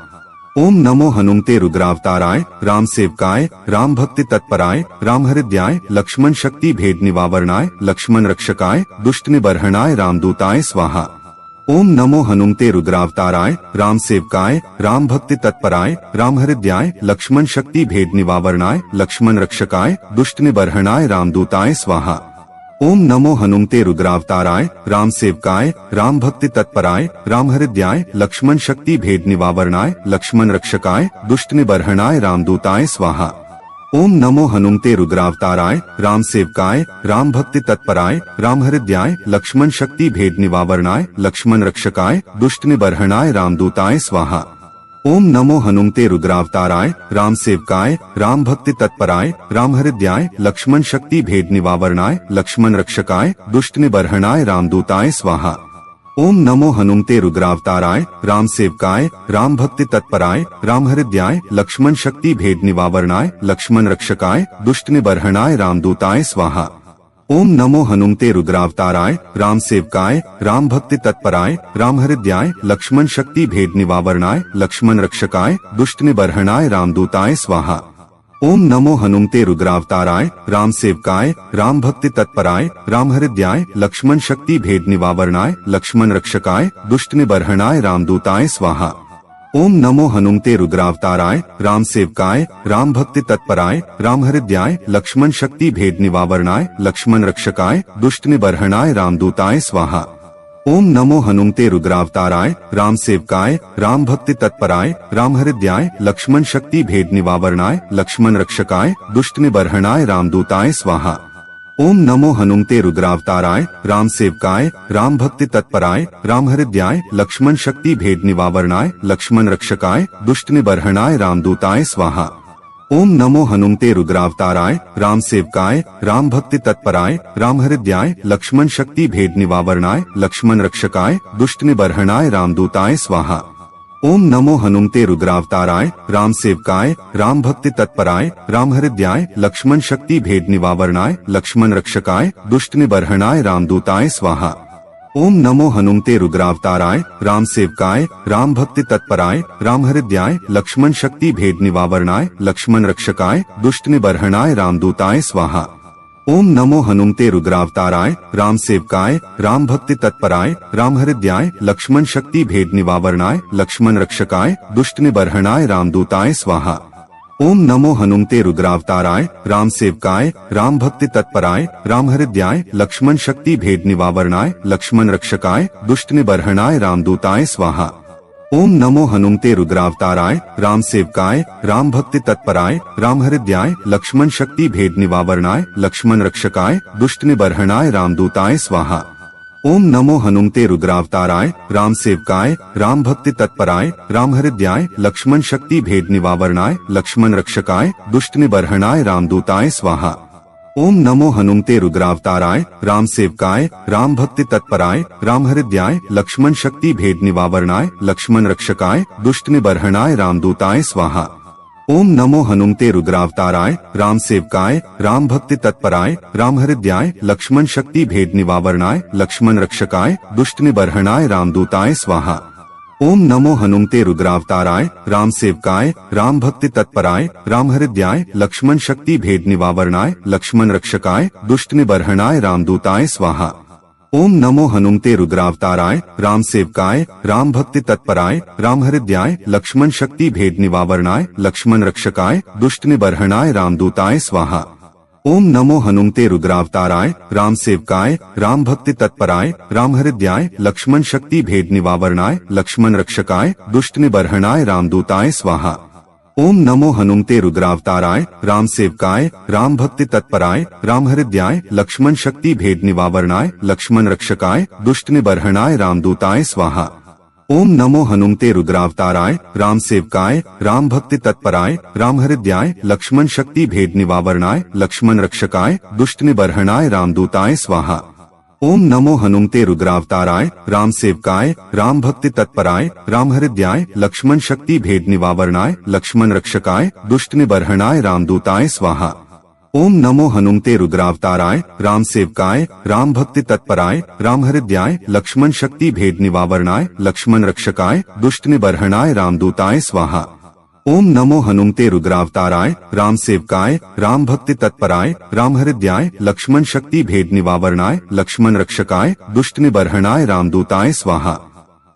ओम नमो हनुमते रुद्रावताराय राम सेवकाय राम भक्ति तत्पराय राम हृदयाय लक्ष्मण शक्ति भेद निवारणाय लक्ष्मण रक्षकाय दुष्ट निबर्हणाय रामदूताय स्वाहा। ओम नमो हनुमते रुद्रावताराय राम सेवकाय राम भक्ति तत्पराय राम हृदयाय लक्ष्मण शक्ति भेद निवारणाय लक्ष्मण रक्षकाय दुष्ट निबर्हणाय रामदूताय स्वाहा। ओम नमो हनुमते रुद्रावताराय राम सेवकाय राम भक्ति तत्पराय राम हृदयाय लक्ष्मण शक्ति भेद निवारणाय लक्ष्मण रक्षकाय दुष्ट निबर्हणाय रामदूताय स्वाहा। ओम नमो हनुमते रुद्रावताराय राम सेवकाय राम भक्ति तत्पराय राम हृदयाय लक्ष्मण शक्ति भेद निवारणाय लक्ष्मण रक्षकाय दुष्ट निबर्हणाय रामदूताय स्वाहा। ओम नमो हनुमते रुद्रावताराय राम सेवकाय राम भक्ति तत्पराय राम हृदयाय लक्ष्मण शक्ति भेद निवारणाय लक्ष्मण रक्षकाय दुष्ट निबर्हणाय रामदूताय स्वाहा। ओम नमो हनुमते रुद्रावताराय राम सेवकाय राम भक्ति तत्पराय राम हृदयाय लक्ष्मण शक्ति भेद निवारणाय लक्ष्मण रक्षकाय दुष्ट निबर्हणाय रामदूताय स्वाहा। ओम नमो हनुमते रुद्रावताराय राम सेवकाय राम भक्ति तत्पराय राम हृदयाय लक्ष्मण शक्ति भेद निवारणाय लक्ष्मण रक्षकाय दुष्ट निबर्हणाय रामदूताय स्वाहा। ओम नमो हनुमते रुद्रावताराय राम सेवकाय राम भक्ति तत्पराय राम हृदयाय लक्ष्मण शक्ति भेद निवारणाय लक्ष्मण रक्षकाय दुष्ट निबर्हणाय रामदूताय स्वाहा। ओम नमो हनुमते रुद्रावताराय राम सेवकाय राम भक्ति तत्पराय राम हृदयाय लक्ष्मण शक्ति भेद निवारणाय लक्ष्मण रक्षकाय दुष्ट निबर्हणाय रामदूताय स्वाहा। ओम नमो हनुमते रुद्रावताराय राम सेवकाय राम भक्ति तत्पराय राम हृदयाय लक्ष्मण शक्ति भेद निवारणाय लक्ष्मण रक्षकाय दुष्ट निबर्हणाय रामदूताय स्वाहा। ओम नमो हनुमते रुद्रावताराय राम सेवकाय राम भक्ति तत्पराय राम हृदयाय लक्ष्मण शक्ति भेद निवारणाय लक्ष्मण रक्षकाय दुष्ट निबर्हणाय रामदूताय स्वाहा। ओम नमो हनुमते रुद्रावताराय राम सेवकाय राम भक्ति तत्पराय राम हृदयाय लक्ष्मण शक्ति भेद निवारणाय लक्ष्मण रक्षकाय दुष्ट निबर्हणाय रामदूताय स्वाहा। ओम नमो हनुमते रुद्रावताराय राम सेवकाय राम भक्ति तत्पराय राम हृदयाय लक्ष्मण शक्ति भेद निवारणाय लक्ष्मण रक्षकाय दुष्ट निबर्हणाय रामदूताय स्वाहा। ओम नमो हनुमते रुद्रावताराय राम सेवकाय राम भक्ति तत्पराय राम हृदयाय लक्ष्मण शक्ति भेद निवारणाय लक्ष्मण रक्षकाय दुष्ट निबर्हणाय रामदूताय स्वाहा। ओम नमो हनुमते रुद्रावताराय राम सेवकाय राम भक्ति तत्पराय राम हृदयाय लक्ष्मण शक्ति भेद निवारणाय लक्ष्मण रक्षकाय दुष्ट निबर्हणाय रामदूताय स्वाहा। ओम नमो हनुमते रुद्रावताराय राम सेवकाय राम भक्ति तत्पराय राम हृदयाय लक्ष्मण शक्ति भेद निवारणाय लक्ष्मण रक्षकाय दुष्ट निबर्हणाय रामदूताय स्वाहा। ओम नमो हनुमते रुद्रावताराय राम सेवकाय राम भक्ति तत्पराय राम हृदयाय लक्ष्मण शक्ति भेद निवारणाय लक्ष्मण रक्षकाय दुष्ट निबर्हणाय रामदूताय स्वाहा। ओम नमो हनुमते रुद्रावताराय राम सेवकाय राम भक्ति तत्पराय राम हृदयाय लक्ष्मण शक्ति भेद निवारणाय लक्ष्मण रक्षकाय दुष्ट निबर्हणाय रामदूताय स्वाहा। ओम नमो हनुमते रुद्रावताराय राम सेवकाय राम भक्ति तत्पराय राम हृदयाय लक्ष्मण शक्ति भेद निवारणाय लक्ष्मण रक्षकाय दुष्ट निबर्हणाय रामदूताय स्वाहा। ओम नमो हनुमते रुद्रावताराय राम सेवकाय राम भक्ति तत्पराय राम हृदयाय लक्ष्मण शक्ति भेद निवारणाय लक्ष्मण रक्षकाय दुष्ट निबर्हणाय रामदूताय स्वाहा। ओम नमो हनुमते रुद्रावताराय राम सेवकाय राम भक्ति तत्पराय राम हृदयाय लक्ष्मण शक्ति भेद निवारणाय लक्ष्मण रक्षकाय दुष्ट निबर्हणाय रामदूताय स्वाहा। ओम नमो हनुमते रुद्रावताराय राम सेवकाय राम भक्ति तत्पराय राम हृदयाय लक्ष्मण शक्ति भेद निवारणाय लक्ष्मण रक्षकाय दुष्ट निबर्हणाय रामदूताय स्वाहा। ओम नमो हनुमते रुद्रावताराय राम सेवकाय राम भक्ति तत्पराय राम हृदयाय लक्ष्मण शक्ति भेद निवारणाय लक्ष्मण रक्षकाय दुष्ट निबर्हणाय रामदूताय स्वाहा। ओम नमो हनुमते रुद्रावताराय राम सेवकाय राम भक्ति तत्पराय राम हृदयाय लक्ष्मण शक्ति भेद निवारणाय लक्ष्मण रक्षकाय दुष्ट निबर्हणाय रामदूताय स्वाहा। ओम नमो हनुमते रुद्रावताराय राम सेवकाय राम भक्ति तत्पराय राम हृदयाय लक्ष्मण शक्ति भेद निवारणाय लक्ष्मण रक्षकाय दुष्ट निबर्हणाय रामदूताय स्वाहा। ओम नमो हनुमते रुद्रावताराय राम सेवकाय राम भक्ति तत्पराय राम हृदयाय लक्ष्मण शक्ति भेद निवारणाय लक्ष्मण रक्षकाय दुष्ट निबर्हणाय रामदूताय स्वाहा। ओम नमो हनुमते रुद्रावताराय राम सेवकाय राम भक्ति तत्पराय राम हृदयाय लक्ष्मण शक्ति भेद निवारणाय लक्ष्मण रक्षकाय दुष्ट निबर्हणाय रामदूताय स्वाहा। ओम नमो हनुमते रुद्रावताराय राम सेवकाय राम भक्ति तत्पराय राम हृदयाय लक्ष्मण शक्ति भेद निवारणाय लक्ष्मण रक्षकाय दुष्ट निबर्हणाय रामदूताय स्वाहा।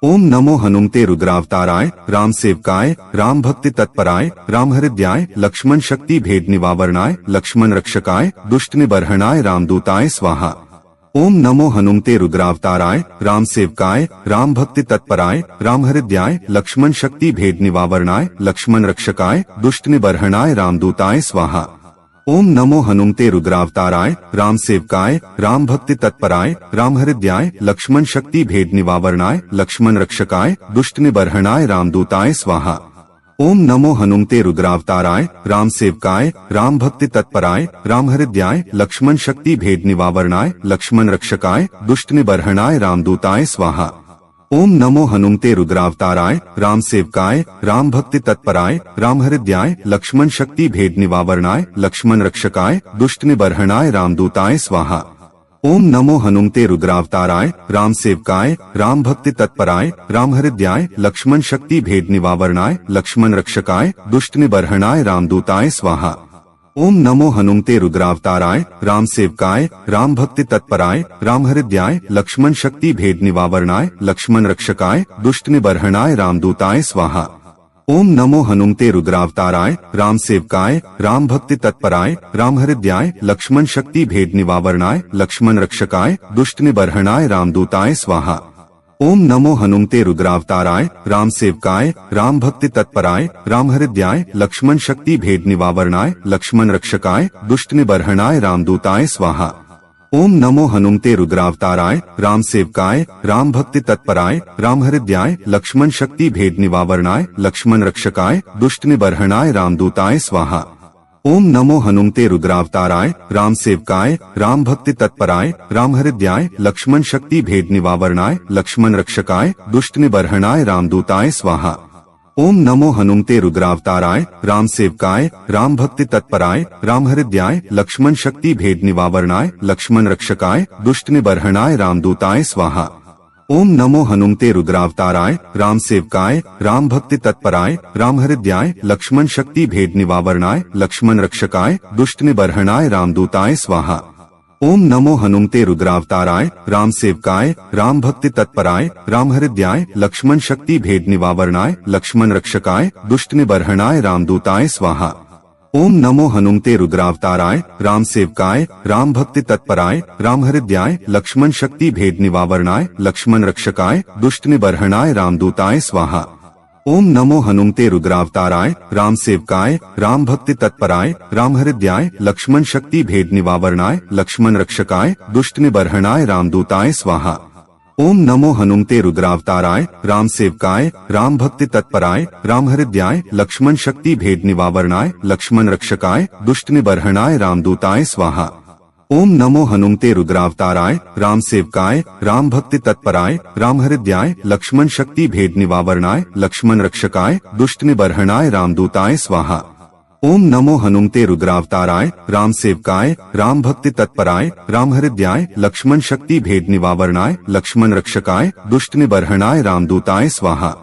ओम नमो हनुमते रुद्रावताराय राम सेवकाय राम भक्ति तत्पराय राम हृदयाय लक्ष्मण शक्ति भेद निवारणाय लक्ष्मण रक्षकाय दुष्ट निबर्हणाय रामदूताय स्वाहा। ओम नमो हनुमते रुद्रावताराय राम सेवकाय राम भक्ति तत्पराय राम हृदयाय लक्ष्मण शक्ति भेद निवारणाय लक्ष्मण रक्षकाय दुष्ट निबर्हणाय रामदूताय स्वाहा। ओम नमो हनुमते रुद्रावताराय राम सेवकाय राम भक्ति तत्पराय राम हृदयाय लक्ष्मण शक्ति भेद निवारणाय लक्ष्मण रक्षकाय दुष्ट निबर्हणाय रामदूताय स्वाहा। ओम नमो हनुमते रुद्रावताराय राम सेवकाय राम भक्ति तत्पराय राम हृदयाय लक्ष्मण शक्ति भेद निवारणाय लक्ष्मण रक्षकाय दुष्ट निबर्हणाय रामदूताय स्वाहा। ओम नमो हनुमते रुद्रावताराय राम सेवकाय राम भक्ति तत्पराय राम हृदयाय लक्ष्मण शक्ति भेद निवारणाय लक्ष्मण रक्षकाय दुष्ट निबर्हणाय रामदूताय स्वाहा। ओम नमो हनुमते रुद्रावताराय राम सेवकाय राम भक्ति तत्पराय राम हृदयाय लक्ष्मण शक्ति भेद निवारणाय लक्ष्मण रक्षकाय दुष्ट निबर्हणाय रामदूताय स्वाहा। ओम नमो हनुमते रुद्रावताराय राम सेवकाय राम भक्ति तत्पराय राम हृदयाय लक्ष्मण शक्ति भेद निवारणाय लक्ष्मण रक्षकाय दुष्ट निबर्हणाय रामदूताय स्वाहा। ओम नमो हनुमते रुद्रावताराय राम सेवकाय राम भक्ति तत्पराय राम हृदयाय लक्ष्मण शक्ति भेद निवारणाय लक्ष्मण रक्षकाय दुष्ट निबर्हणाय रामदूताय स्वाहा। ओम नमो हनुमते रुद्रावताराय राम सेवकाय राम भक्ति तत्पराय राम हृदयाय लक्ष्मण शक्ति भेद निवारणाय लक्ष्मण रक्षकाय दुष्ट निबर्हणाय रामदूताय स्वाहा। ओम नमो हनुमते रुद्रावताराय राम सेवकाय राम भक्ति तत्पराय राम हृदयाय लक्ष्मण शक्ति भेद निवारणाय लक्ष्मण रक्षकाय दुष्ट निबर्हणाय रामदूताय स्वाहा। ओम नमो हनुमते रुद्रावताराय राम सेवकाय राम भक्ति तत्पराय राम हृदयाय लक्ष्मण शक्ति भेद निवारणाय लक्ष्मण रक्षकाय दुष्ट निबर्हणाय रामदूताय स्वाहा। ओम नमो हनुमते रुद्रावताराय राम सेवकाय राम भक्ति तत्पराय राम हृदयाय लक्ष्मण शक्ति भेद निवारणाय लक्ष्मण रक्षकाय दुष्ट निबर्हणाय रामदूताय स्वाहा। ओम नमो हनुमते रुद्रावताराय राम सेवकाय राम भक्ति तत्पराय राम हृदयाय लक्ष्मण शक्ति भेद निवारणाय लक्ष्मण रक्षकाय दुष्ट निबर्हणाय रामदूताय स्वाहा। ओम नमो हनुमते रुद्रावताराय राम सेवकाय राम भक्ति तत्पराय राम हृदयाय लक्ष्मण शक्ति भेद निवारणाय लक्ष्मण रक्षकाय दुष्ट निबर्हणाय रामदूताय स्वाहा। ओम नमो हनुमते रुद्रावताराय राम सेवकाय राम भक्ति तत्पराय राम हृदयाय लक्ष्मण शक्ति भेद निवारणाय लक्ष्मण रक्षकाय दुष्ट निबर्हणाय रामदूताय स्वाहा। ओम नमो हनुमते रुद्रावताराय राम सेवकाय राम भक्ति तत्पराय राम हृदयाय लक्ष्मण शक्ति भेद निवारणाय लक्ष्मण रक्षकाय दुष्ट निबर्हणाय रामदूताय स्वाहा। ओम नमो हनुमते रुद्रावताराय राम सेवकाय राम भक्ति तत्पराय राम हृदयाय लक्ष्मण शक्ति भेद निवारणाय लक्ष्मण रक्षकाय दुष्ट निबर्हणाय रामदूताय स्वाहा। ओम नमो हनुमते रुद्रावताराय राम सेवकाय राम भक्ति तत्पराय राम हृदयाय लक्ष्मण शक्ति भेद निवारणाय लक्ष्मण रक्षकाय दुष्ट निबर्हणाय रामदूताय स्वाहा। ओम नमो हनुमते रुद्रावताराय राम सेवकाय राम भक्ति तत्पराय राम हृदयाय लक्ष्मण शक्ति भेद निवारणाय लक्ष्मण रक्षकाय दुष्ट निबर्हणाय रामदूताय स्वाहा।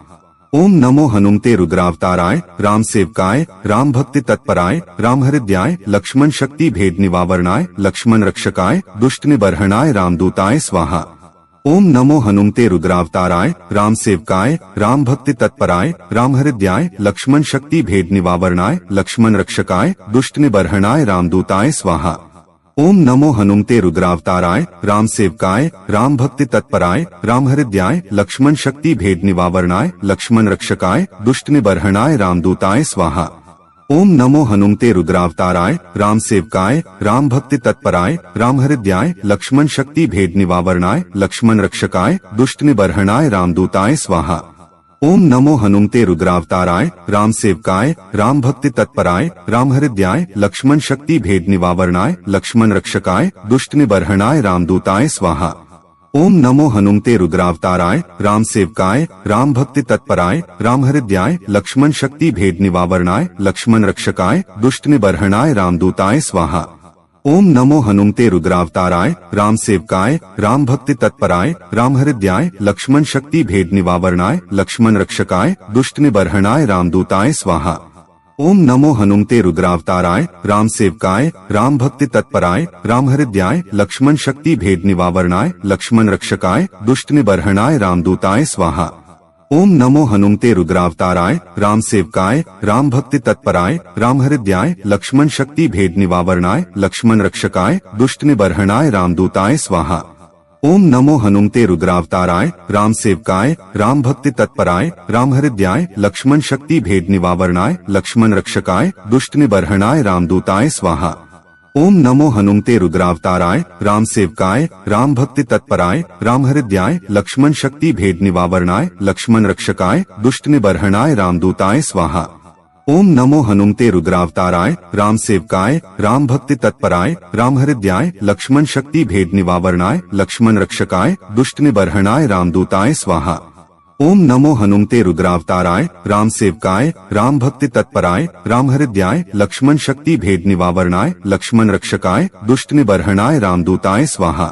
ओम नमो हनुमते रुद्रावताराय राम सेवकाय राम भक्ति तत्पराय राम हृदयाय लक्ष्मण शक्ति भेद निवारणाय लक्ष्मण रक्षकाय दुष्ट निबर्हणाय रामदूताय स्वाहा। ओम नमो हनुमते रुद्रावताराय राम सेवकाय राम भक्ति तत्पराय राम हृदयाय लक्ष्मण शक्ति भेद निवारणाय लक्ष्मण रक्षकाय दुष्ट निबर्हणाय रामदूताय स्वाहा। ओम नमो हनुमते रुद्रावताराय राम सेवकाय राम भक्ति तत्पराय राम हृदयाय लक्ष्मण शक्ति भेद निवारणाय लक्ष्मण रक्षकाय दुष्ट निबर्हणाय रामदूताय स्वाहा। ओम नमो हनुमते रुद्रावताराय राम सेवकाय राम भक्ति तत्पराय राम हृदयाय लक्ष्मण शक्ति भेद निवारणाय लक्ष्मण रक्षकाय दुष्ट निबर्हणाय रामदूताय स्वाहा। ओम नमो हनुमते रुद्रावताराय राम सेवकाय राम भक्ति तत्पराय राम हृदयाय लक्ष्मण शक्ति भेद निवारणाय लक्ष्मण रक्षकाय दुष्ट निबर्हणाय रामदूताय स्वाहा। ओम नमो हनुमते रुद्रावताराय राम सेवकाय राम भक्ति तत्पराय राम हृदयाय लक्ष्मण शक्ति भेद निवारणाय लक्ष्मण रक्षकाय दुष्ट निबर्हणाय रामदूताय स्वाहा। ओम नमो हनुमते रुद्रावताराय राम सेवकाय राम भक्ति तत्पराय राम हृदयाय लक्ष्मण शक्ति भेद निवारणाय लक्ष्मण रक्षकाय दुष्ट निबर्हणाय रामदूताय स्वाहा। ओम नमो हनुमते रुद्रावताराय राम सेवकाय राम भक्ति तत्पराय राम हृदयाय लक्ष्मण शक्ति भेद निवारणाय लक्ष्मण रक्षकाय दुष्ट निबर्हणाय रामदूताय स्वाहा। ओम नमो हनुमते रुद्रावताराय राम सेवकाय राम भक्ति तत्पराय राम हृदयाय लक्ष्मण शक्ति भेद निवारणाय लक्ष्मण रक्षकाय दुष्ट निबर्हणाय रामदूताय स्वाहा। ओम नमो हनुमते रुद्रावताराय राम सेवकाय राम भक्ति तत्पराय राम हृदयाय लक्ष्मण शक्ति भेद निवारणाय लक्ष्मण रक्षकाय दुष्ट निबर्हणाय रामदूताय स्वाहा। ओम नमो हनुमते रुद्रावताराय राम सेवकाय राम भक्ति तत्पराय राम हृदयाय लक्ष्मण शक्ति भेद निवारणाय लक्ष्मण रक्षकाय दुष्ट निबर्हणाय रामदूताय स्वाहा। ओम नमो हनुमते रुद्रावताराय राम सेवकाय राम भक्ति तत्पराय राम हृदयाय लक्ष्मण शक्ति भेद निवारणाय लक्ष्मण रक्षकाय दुष्ट निबर्हणाय रामदूताय स्वाहा। ओम नमो हनुमते रुद्रावताराय राम सेवकाय राम भक्ति तत्पराय राम हृदयाय लक्ष्मण शक्ति भेद निवारणाय लक्ष्मण रक्षकाय दुष्ट निबर्हणाय रामदूताय स्वाहा।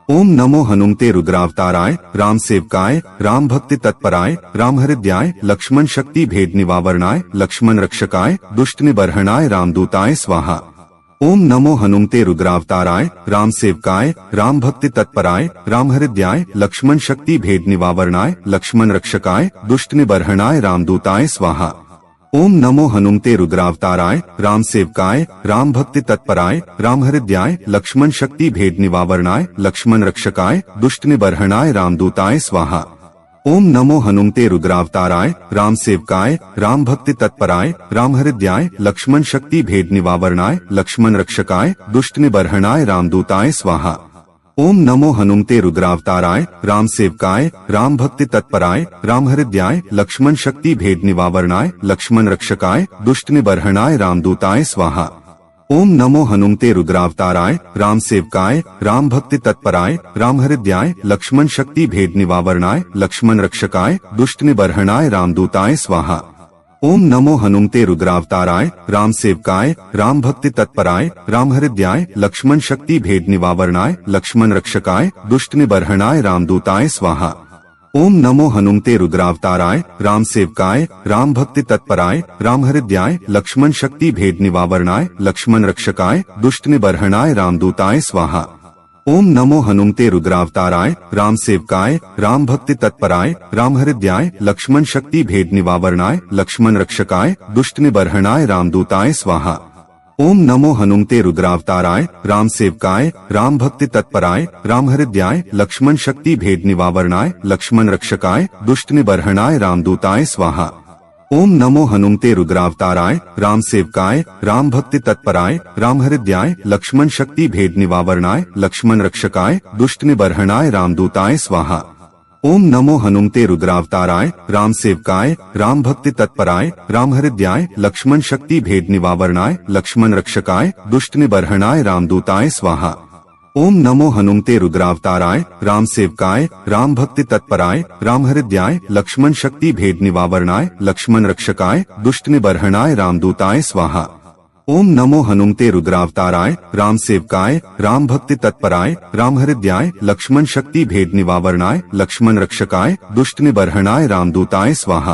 ओम नमो हनुमते रुद्रावताराय राम सेवकाय राम भक्ति तत्पराय राम हृदयाय लक्ष्मण शक्ति भेद निवारणाय लक्ष्मण रक्षकाय दुष्ट निबर्हणाय रामदूताय स्वाहा। ओम नमो हनुमते रुद्रावताराय राम सेवकाय राम भक्ति तत्पराय राम हृदयाय लक्ष्मण शक्ति भेद निवारणाय लक्ष्मण रक्षकाय दुष्ट निबर्हणाय रामदूताय स्वाहा। ओम नमो हनुमते रुद्रावताराय राम सेवकाय राम भक्ति तत्पराय राम हृदयाय लक्ष्मण शक्ति भेद निवारणाय लक्ष्मण रक्षकाय दुष्ट निबर्हणाय रामदूताय स्वाहा। ओम नमो हनुमते रुद्रावताराय राम सेवकाय राम भक्ति तत्पराय राम हृदयाय लक्ष्मण शक्ति भेद निवारणाय लक्ष्मण रक्षकाय दुष्ट निबर्हणाय रामदूताय स्वाहा। ओम नमो हनुमते रुद्रावताराय राम सेवकाय राम भक्ति तत्पराय राम हृदयाय लक्ष्मण शक्ति भेद निवारणाय लक्ष्मण रक्षकाय दुष्ट निबर्हणाय रामदूताय स्वाहा। ओम नमो हनुमते रुद्रावताराय राम सेवकाय राम भक्ति तत्पराय राम हृदयाय लक्ष्मण शक्ति भेद निवारणाय लक्ष्मण रक्षकाय दुष्ट निबर्हणाय रामदूताय स्वाहा। ओम नमो हनुमते रुद्रावताराय राम सेवकाय राम भक्ति तत्पराय राम हृदयाय लक्ष्मण शक्ति भेद निवारणाय लक्ष्मण रक्षकाय दुष्ट निबर्हणाय रामदूताय स्वाहा। ओम नमो हनुमते रुद्रावताराय राम सेवकाय राम भक्ति तत्पराय राम हृदयाय लक्ष्मण शक्ति भेद निवारणाय लक्ष्मण रक्षकाय दुष्ट निबर्हणाय रामदूताय स्वाहा। ओम नमो हनुमते रुद्रावताराय राम सेवकाय राम भक्ति तत्पराय राम हृदयाय लक्ष्मण शक्ति भेद निवारणाय लक्ष्मण रक्षकाय दुष्ट निबर्हणाय रामदूताय स्वाहा। ओम नमो हनुमते रुद्रावताराय राम सेवकाय राम भक्ति तत्पराय राम हृदयाय लक्ष्मण शक्ति भेद निवारणाय लक्ष्मण रक्षकाय दुष्ट निबर्हणाय रामदूताय स्वाहा। ओम नमो हनुमते रुद्रावताराय राम सेवकाय राम भक्ति तत्पराय राम हृदयाय लक्ष्मण शक्ति भेद निवारणाय लक्ष्मण रक्षकाय दुष्ट निबर्हणाय रामदूताय स्वाहा। ओम नमो हनुमते रुद्रावताराय राम सेवकाय राम भक्ति तत्पराय राम हृदयाय लक्ष्मण शक्ति भेद निवारणाय लक्ष्मण रक्षकाय दुष्ट निबर्हणाय रामदूताय स्वाहा। ओम नमो हनुमते रुद्रावताराय राम सेवकाय राम भक्ति तत्पराय राम हृदयाय लक्ष्मण शक्ति भेद निवारणाय लक्ष्मण रक्षकाय दुष्ट निबर्हणाय रामदूताय स्वाहा। ओम नमो हनुमते रुद्रावताराय राम सेवकाय राम भक्ति तत्पराय राम हृदयाय लक्ष्मण शक्ति भेद निवारणाय लक्ष्मण रक्षकाय दुष्ट निबर्हणाय रामदूताय स्वाहा।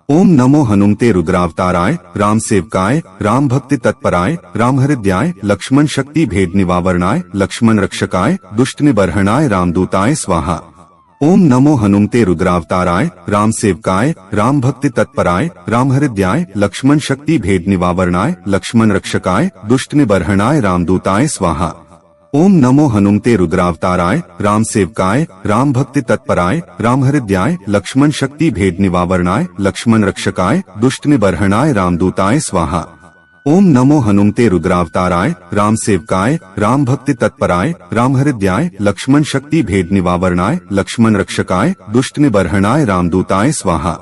ओम नमो हनुमते रुद्रावताराय राम सेवकाय राम भक्ति तत्पराय राम हृदयाय लक्ष्मण शक्ति भेद निवारणाय लक्ष्मण रक्षकाय दुष्ट निबर्हणाय रामदूताय स्वाहा। ओम नमो हनुमते रुद्रावताराय राम सेवकाय राम भक्ति तत्पराय राम हृदयाय लक्ष्मण शक्ति भेद निवारणाय लक्ष्मण रक्षकाय दुष्ट निबर्हणाय रामदूताय स्वाहा। ओम नमो हनुमते रुद्रावताराय राम सेवकाय राम भक्ति तत्पराय राम हृदयाय लक्ष्मण शक्ति भेद निवारणाय लक्ष्मण रक्षकाय दुष्ट निबर्हणाय रामदूताय स्वाहा। ओम नमो हनुमते रुद्रावताराय राम सेवकाय राम भक्ति तत्पराय राम हृदयाय लक्ष्मण शक्ति भेद निवारणाय लक्ष्मण रक्षकाय दुष्ट निबर्हणाय रामदूताय स्वाहा।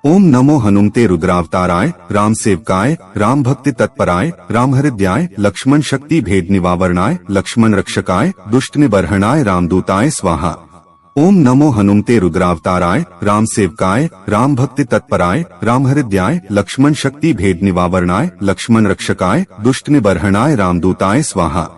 ओम नमो हनुमते रुद्रावताराय राम सेवकाय राम भक्ति तत्पराय राम हृदयाय लक्ष्मण शक्ति भेद निवारणाय लक्ष्मण रक्षकाय दुष्ट निबर्हणाय रामदूताय स्वाहा। ओम नमो हनुमते रुद्रावताराय राम सेवकाय राम भक्ति तत्पराय राम हृदयाय लक्ष्मण शक्ति भेद निवारणाय लक्ष्मण रक्षकाय दुष्ट निबर्हणाय रामदूताय स्वाहा।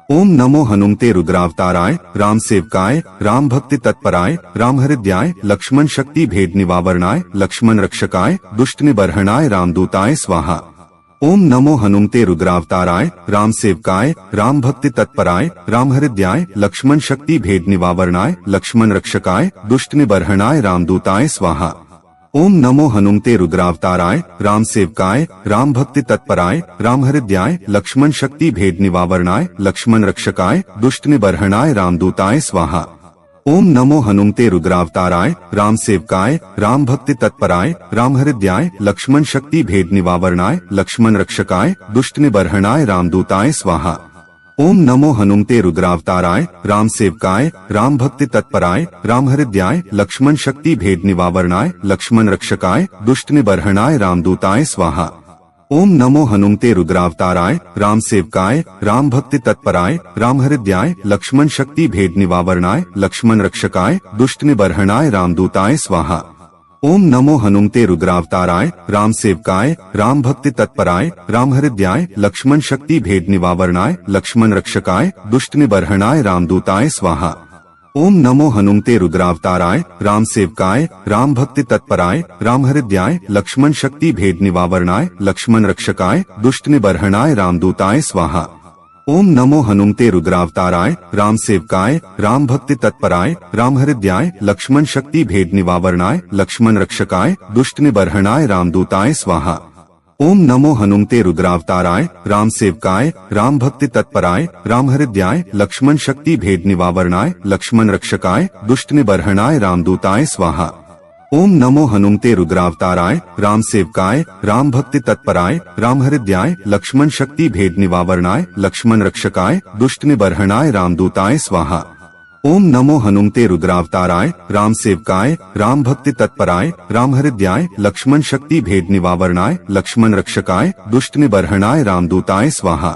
ओम नमो हनुमते रुद्रावताराय राम सेवकाय राम भक्ति तत्पराय राम हृदयाय लक्ष्मण शक्ति भेद निवारणाय लक्ष्मण रक्षकाय दुष्ट निबर्हणाय रामदूताय स्वाहा। ओम नमो हनुमते रुद्रावताराय राम सेवकाय राम भक्ति तत्पराय राम हृदयाय लक्ष्मण शक्ति भेद निवारणाय लक्ष्मण रक्षकाय दुष्ट निबर्हणाय रामदूताय स्वाहा। ओम नमो हनुमते रुद्रावताराय राम सेवकाय राम भक्ति तत्पराय राम हृदयाय लक्ष्मण शक्ति भेद निवारणाय लक्ष्मण रक्षकाय दुष्ट निबर्हणाय रामदूताय स्वाहा। ओम नमो हनुमते रुद्रावताराय राम सेवकाय राम भक्ति तत्पराय राम हृदयाय लक्ष्मण शक्ति भेद निवारणाय लक्ष्मण रक्षकाय दुष्ट निबर्हणाय रामदूताय स्वाहा। ओम नमो हनुमते रुद्रावताराय राम सेवकाय राम भक्ति तत्पराय राम हृदयाय लक्ष्मण शक्ति भेद निवारणाय लक्ष्मण रक्षकाय दुष्ट निबर्हणाय रामदूताय स्वाहा। ओम नमो हनुमते रुद्रावताराय राम सेवकाय राम भक्ति तत्पराय राम हृदयाय लक्ष्मण शक्ति भेद निवारणाय लक्ष्मण रक्षकाय दुष्ट निबर्हणाय रामदूताय स्वाहा। ओम नमो हनुमते रुद्रावताराय राम सेवकाय राम भक्ति तत्पराय राम हृदयाय लक्ष्मण शक्ति भेद निवारणाय लक्ष्मण रक्षकाय दुष्ट निबर्हणाय रामदूताय स्वाहा। ओम नमो हनुमते रुद्रावताराय राम सेवकाय राम भक्ति तत्पराय राम हृदयाय लक्ष्मण शक्ति भेद निवारणाय लक्ष्मण रक्षकाय दुष्ट निबर्हणाय रामदूताय स्वाहा। ओम नमो हनुमते रुद्रावताराय राम सेवकाय राम भक्ति तत्पराय राम हृदयाय लक्ष्मण शक्ति भेद निवारणाय लक्ष्मण रक्षकाय दुष्ट निबर्हणाय रामदूताय स्वाहा। ओम नमो हनुमते रुद्रावताराय राम सेवकाय राम भक्ति तत्पराय राम हृदयाय लक्ष्मण शक्ति भेद निवारणाय लक्ष्मण रक्षकाय दुष्ट निबर्हणाय रामदूताय स्वाहा। ओम नमो हनुमते रुद्रावताराय राम सेवकाय राम भक्ति तत्पराय राम हृदयाय लक्ष्मण शक्ति भेद निवारणाय लक्ष्मण रक्षकाय दुष्ट निबर्हणाय रामदूताय स्वाहा। ओम नमो हनुमते रुद्रावताराय राम सेवकाय राम भक्ति तत्पराय राम हृदयाय लक्ष्मण शक्ति भेद निवारणाय लक्ष्मण रक्षकाय दुष्ट निबर्हणाय रामदूताय स्वाहा।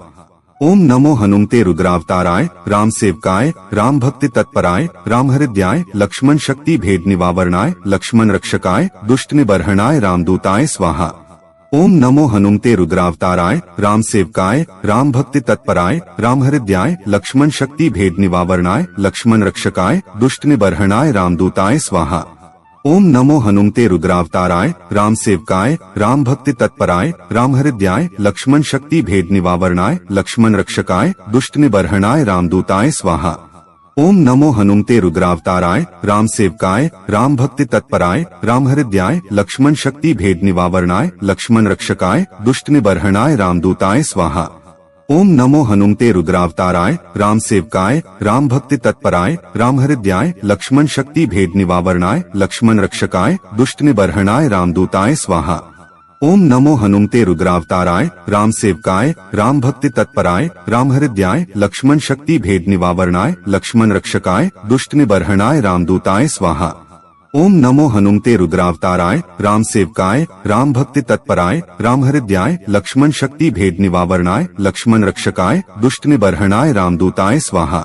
ओम नमो हनुमते रुद्रावताराय राम सेवकाय राम भक्ति तत्पराय राम हृदयाय लक्ष्मण शक्ति भेद निवारणाय लक्ष्मण रक्षकाय दुष्ट निबर्हणाय रामदूताय स्वाहा। ओम नमो हनुमते रुद्रावताराय राम सेवकाय राम भक्ति तत्पराय राम हृदयाय लक्ष्मण शक्ति भेद निवारणाय लक्ष्मण रक्षकाय दुष्ट निबर्हणाय रामदूताय स्वाहा। ओम नमो हनुमते रुद्रावताराय राम सेवकाय राम भक्ति तत्पराय राम हृदयाय लक्ष्मण शक्ति भेद निवारणाय लक्ष्मण रक्षकाय दुष्ट निबर्हणाय रामदूताय स्वाहा। ओम नमो हनुमते रुद्रावताराय राम सेवकाय राम भक्ति तत्पराय राम हृदयाय लक्ष्मण शक्ति भेद निवारणाय लक्ष्मण रक्षकाय दुष्ट निबर्हणाय रामदूताय स्वाहा। ओम नमो हनुमते रुद्रावताराय राम सेवकाय राम भक्ति तत्पराय राम हृदयाय लक्ष्मण शक्ति भेद निवारणाय लक्ष्मण रक्षकाय दुष्ट निबर्हणाय रामदूताय स्वाहा। ओम नमो हनुमते रुद्रावताराय राम सेवकाय राम भक्ति तत्पराय राम हृदयाय लक्ष्मण शक्ति भेद निवारणाय लक्ष्मण रक्षकाय दुष्ट निबर्हणाय रामदूताय स्वाहा। ओम नमो हनुमते रुद्रावताराय राम सेवकाय राम भक्ति तत्पराय राम हृदयाय लक्ष्मण शक्ति भेद निवारणाय लक्ष्मण रक्षकाय दुष्ट निबर्हणाय रामदूताय स्वाहा।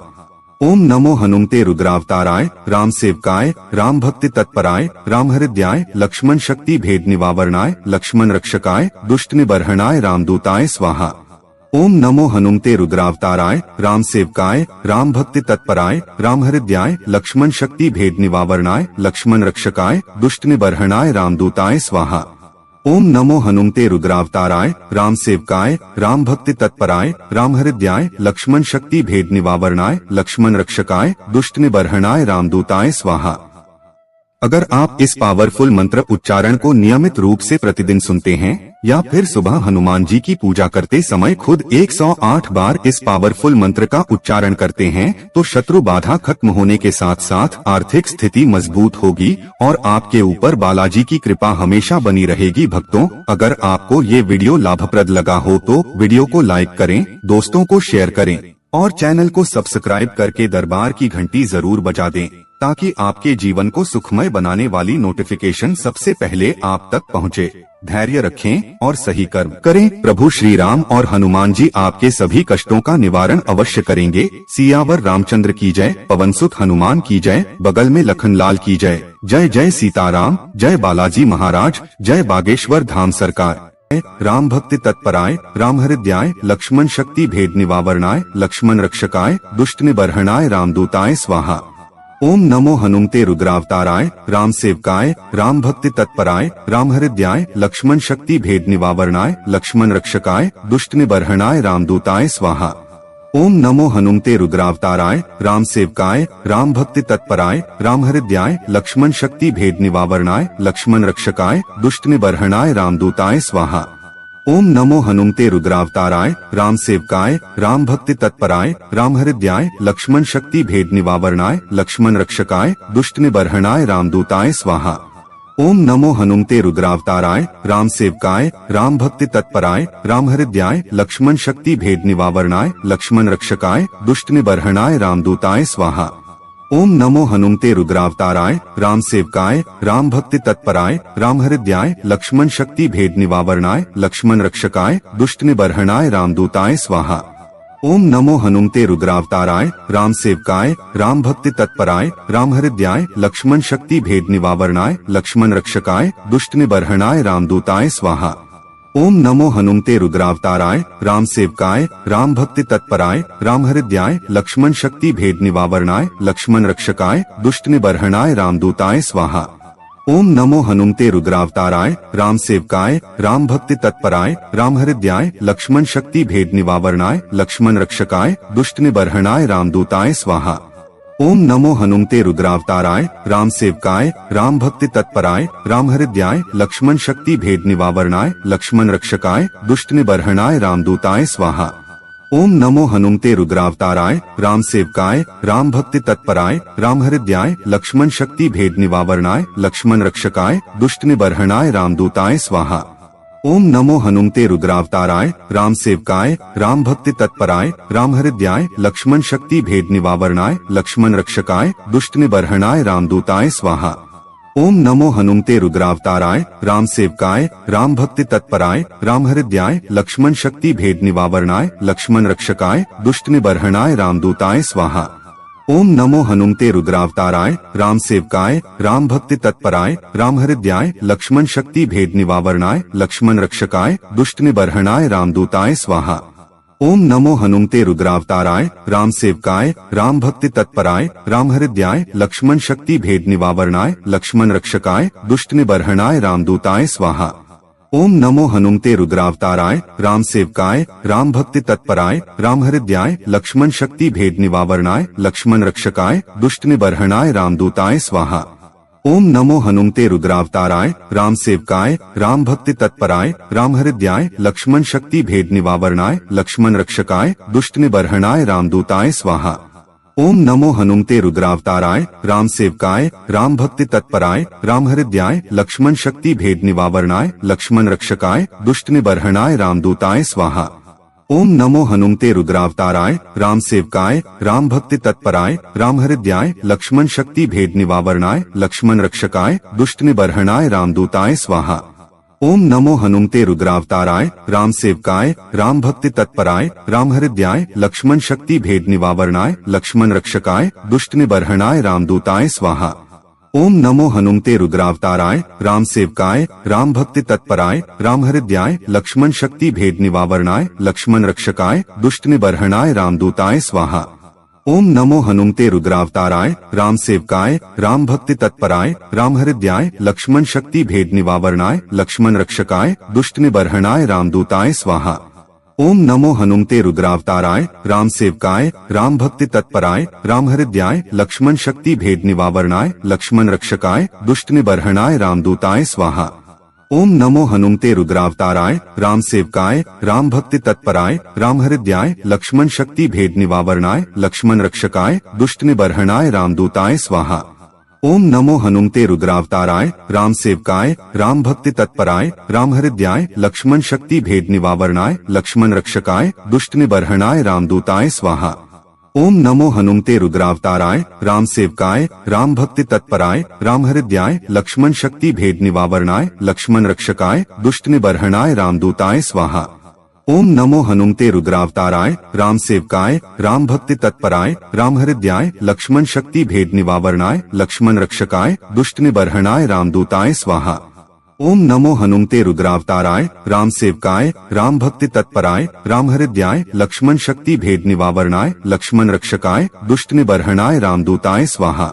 ओम नमो हनुमते रुद्रावताराय राम सेवकाय राम भक्ति तत्पराय राम हृदयाय लक्ष्मण शक्ति भेद निवारणाय लक्ष्मण रक्षकाय दुष्ट निबर्हणाय रामदूताय स्वाहा। ओम नमो हनुमते रुद्रावताराय राम सेवकाय राम भक्ति तत्पराय राम हृदयाय लक्ष्मण शक्ति भेद निवारणाय लक्ष्मण रक्षकाय दुष्ट निबर्हणाय रामदूताय स्वाहा। ओम नमो हनुमते रुद्रावताराय राम सेवकाय राम भक्ति तत्पराय राम हृदयाय लक्ष्मण शक्ति भेद निवारणाय लक्ष्मण रक्षकाय दुष्ट निबर्हणाय रामदूताय स्वाहा। अगर आप इस पावरफुल मंत्र उच्चारण को नियमित रूप से प्रतिदिन सुनते हैं या फिर सुबह हनुमान जी की पूजा करते समय खुद 108 बार इस पावरफुल मंत्र का उच्चारण करते हैं तो शत्रु बाधा खत्म होने के साथ साथ आर्थिक स्थिति मजबूत होगी और आपके ऊपर बालाजी की कृपा हमेशा बनी रहेगी। भक्तों, अगर आपको ये वीडियो लाभप्रद लगा हो तो वीडियो को लाइक करें, दोस्तों को शेयर करें और चैनल को सब्सक्राइब करके दरबार की घंटी जरूर बजा दें ताकि आपके जीवन को सुखमय बनाने वाली नोटिफिकेशन सबसे पहले आप तक पहुंचे। धैर्य रखें और सही कर्म करें। प्रभु श्री राम और हनुमान जी आपके सभी कष्टों का निवारण अवश्य करेंगे। सियावर रामचंद्र की जय, पवनसुत हनुमान की जय, बगल में लखनलाल की जय। जय जय सीताराम, जय बालाजी महाराज, जय बागेश्वर धाम सरकार। राम भक्ति तत्पराय राम हृदयाय लक्ष्मण शक्ति भेद निवारणाय लक्ष्मण रक्षकाय दुष्ट निबर्हणाय रामदूताय स्वाहा। ओम नमो हनुमते रुद्रावताराय राम सेवकाय राम भक्ति तत्पराय राम हृदयाय लक्ष्मण शक्ति भेद निवारणाय लक्ष्मण रक्षकाय दुष्ट निबर्हणाय रामदूताय स्वाहा। ओम नमो हनुमते रुद्रावताराय राम सेवकाय राम भक्ति तत्पराय राम हृदयाय लक्ष्मण शक्ति भेद निवारणाय लक्ष्मण रक्षकाय दुष्ट निबर्हणाय रामदूताय स्वाहा। ओम नमो हनुमते रुद्रावताराय राम सेवकाय राम भक्ति तत्पराय राम हृदयाय लक्ष्मण शक्ति भेद निवारणाय लक्ष्मण रक्षकाय दुष्ट निबर्हणाय रामदूताय स्वाहा। ओम नमो हनुमते रुद्रावताराय राम सेवकाय राम भक्ति तत्पराय राम हृदयाय लक्ष्मण शक्ति भेद निवारणाय लक्ष्मण रक्षकाय दुष्ट निबर्हणाय रामदूताय स्वाहा। ओम नमो हनुमते रुद्रावताराय राम सेवकाय राम भक्ति तत्पराय राम हृदयाय लक्ष्मण शक्ति भेद निवारणाय लक्ष्मण रक्षकाय दुष्ट निबर्हणाय रामदूताय स्वाहा। ओम नमो हनुमते रुद्रावताराय राम सेवकाय राम भक्ति तत्पराय राम हृदयाय लक्ष्मण शक्ति भेद निवारणाय लक्ष्मण रक्षकाय दुष्ट निबर्हणाय रामदूताय स्वाहा। ओम नमो हनुमते रुद्रावताराय राम सेवकाय राम भक्ति तत्पराय राम हृदयाय लक्ष्मण शक्ति भेद निवारणाय लक्ष्मण रक्षकाय दुष्ट निबर्हणाय रामदूताय स्वाहा। ओम नमो हनुमते रुद्रावताराय राम सेवकाय राम भक्ति तत्पराय राम हृदयाय लक्ष्मण शक्ति भेद निवारणाय लक्ष्मण रक्षकाय दुष्ट निबर्हणाय रामदूताय स्वाहा। ओम नमो हनुमते रुद्रावताराय राम सेवकाय राम भक्ति तत्पराय राम हृदयाय लक्ष्मण शक्ति भेद निवारणाय लक्ष्मण रक्षकाय दुष्ट निबर्हणाय रामदूताय स्वाहा। ओम नमो हनुमते रुद्रावताराय राम सेवकाय राम भक्ति तत्पराय राम हृदयाय लक्ष्मण शक्ति भेद निवारणाय लक्ष्मण रक्षकाय दुष्ट निबर्हणाय रामदूताय स्वाहा। ओम नमो हनुमते रुद्रावताराय राम सेवकाय राम भक्ति तत्पराय राम हृदयाय लक्ष्मण शक्ति भेद निवारणाय लक्ष्मण रक्षकाय दुष्ट निबर्हणाय रामदूताय स्वाहा। ओम नमो हनुमते रुद्रावताराय राम सेवकाय राम भक्ति तत्पराय राम हृदयाय लक्ष्मण शक्ति भेद निवारणाय लक्ष्मण रक्षकाय दुष्ट निबर्हणाय रामदूताय स्वाहा। ओम नमो हनुमते रुद्रावताराय राम सेवकाय राम भक्ति तत्पराय राम हृदयाय लक्ष्मण शक्ति भेद निवारणाय लक्ष्मण रक्षकाय दुष्ट निबर्हणाय रामदूताय स्वाहा। ओम नमो हनुमते रुद्रावताराय राम सेवकाय राम भक्ति तत्पराय राम हृदयाय लक्ष्मण शक्ति भेद निवारणाय लक्ष्मण रक्षकाय दुष्ट निबर्हणाय रामदूताय स्वाहा। ओम नमो हनुमते रुद्रावताराय राम सेवकाय राम भक्ति तत्पराय राम हृदयाय लक्ष्मण शक्ति भेद निवारणाय लक्ष्मण रक्षकाय दुष्ट निबर्हणाय रामदूताय स्वाहा। ओम नमो हनुमते रुद्रावताराय राम सेवकाय राम भक्ति तत्पराय राम हृदयाय लक्ष्मण शक्ति भेद निवारणाय लक्ष्मण रक्षकाय दुष्ट निबर्हणाय रामदूताय स्वाहा। ओम नमो हनुमते रुद्रावताराय राम सेवकाय राम भक्ति तत्पराय राम हृदयाय लक्ष्मण शक्ति भेद निवारणाय लक्ष्मण रक्षकाय दुष्ट निबर्हणाय रामदूताय स्वाहा। ओम नमो हनुमते रुद्रावताराय राम सेवकाय राम भक्ति तत्पराय राम हृदयाय लक्ष्मण शक्ति भेद निवारणाय लक्ष्मण रक्षकाय दुष्ट निबर्हणाय रामदूताय स्वाहा। ओम नमो हनुमते रुद्रावताराय राम सेवकाय राम भक्ति तत्पराय राम हृदयाय लक्ष्मण शक्ति भेद निवारणाय लक्ष्मण रक्षकाय दुष्ट निबर्हणाय रामदूताय स्वाहा। ओम नमो हनुमते रुद्रावताराय राम सेवकाय राम भक्ति तत्पराय राम हृदयाय लक्ष्मण शक्ति भेद निवारणाय लक्ष्मण रक्षकाय दुष्ट निबर्हणाय रामदूताय स्वाहा। ओम नमो हनुमते रुद्रावताराय राम सेवकाय राम भक्ति तत्पराय राम हृदयाय लक्ष्मण शक्ति भेद निवारणाय लक्ष्मण रक्षकाय दुष्ट निबर्हणाय रामदूताय स्वाहा। ओम नमो हनुमते रुद्रावताराय राम सेवकाय राम भक्ति तत्पराय राम हृदयाय लक्ष्मण शक्ति भेद निवारणाय लक्ष्मण रक्षकाय दुष्ट निबर्हणाय रामदूताय स्वाहा। ओम नमो हनुमते रुद्रावताराय राम सेवकाय राम भक्ति तत्पराय राम हृदयाय लक्ष्मण शक्ति भेद निवारणाय लक्ष्मण रक्षकाय दुष्ट निबर्हणाय रामदूताय स्वाहा। ओम नमो हनुमते रुद्रावताराय राम सेवकाय राम भक्ति तत्पराय राम हृदयाय लक्ष्मण शक्ति भेद निवारणाय लक्ष्मण रक्षकाय दुष्ट निबर्हणाय रामदूताय स्वाहा। ओम नमो हनुमते रुद्रावताराय राम सेवकाय राम भक्ति तत्पराय राम हृदयाय लक्ष्मण शक्ति भेद निवारणाय लक्ष्मण रक्षकाय दुष्ट निबर्हणाय रामदूताय स्वाहा। ओम नमो हनुमते रुद्रावताराय राम सेवकाय राम भक्ति तत्पराय राम हृदयाय लक्ष्मण शक्ति भेद निवारणाय लक्ष्मण रक्षकाय दुष्ट निबर्हणाय रामदूताय स्वाहा। ओम नमो हनुमते रुद्रावताराय राम सेवकाय राम भक्ति तत्पराय राम हृदयाय लक्ष्मण शक्ति भेद निवारणाय लक्ष्मण रक्षकाय दुष्ट निबर्हणाय रामदूताय स्वाहा।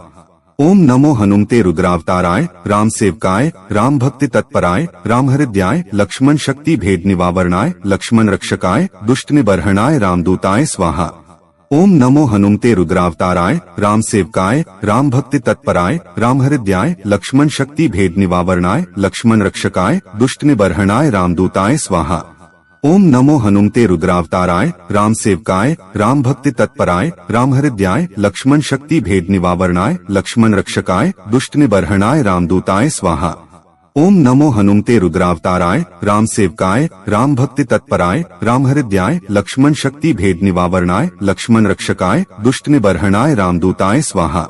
ओम नमो हनुमते रुद्रावताराय राम सेवकाय राम भक्ति तत्पराय राम हृदयाय लक्ष्मण शक्ति भेद निवारणाय लक्ष्मण रक्षकाय दुष्ट निबर्हणाय रामदूताय स्वाहा। ओम नमो हनुमते रुद्रावताराय राम सेवकाय राम भक्ति तत्पराय राम हृदयाय लक्ष्मण शक्ति भेद निवारणाय लक्ष्मण रक्षकाय दुष्ट निबर्हणाय रामदूताय स्वाहा। ओम नमो हनुमते रुद्रावताराय राम सेवकाय राम भक्ति तत्पराय राम हृदयाय लक्ष्मण शक्ति भेद निवारणाय लक्ष्मण रक्षकाय दुष्ट निबर्हणाय रामदूताय स्वाहा। ओम नमो हनुमते रुद्रावताराय राम सेवकाय राम भक्ति तत्पराय राम हृदयाय लक्ष्मण शक्ति भेद निवारणाय लक्ष्मण रक्षकाय दुष्ट निबर्हणाय रामदूताय स्वाहा।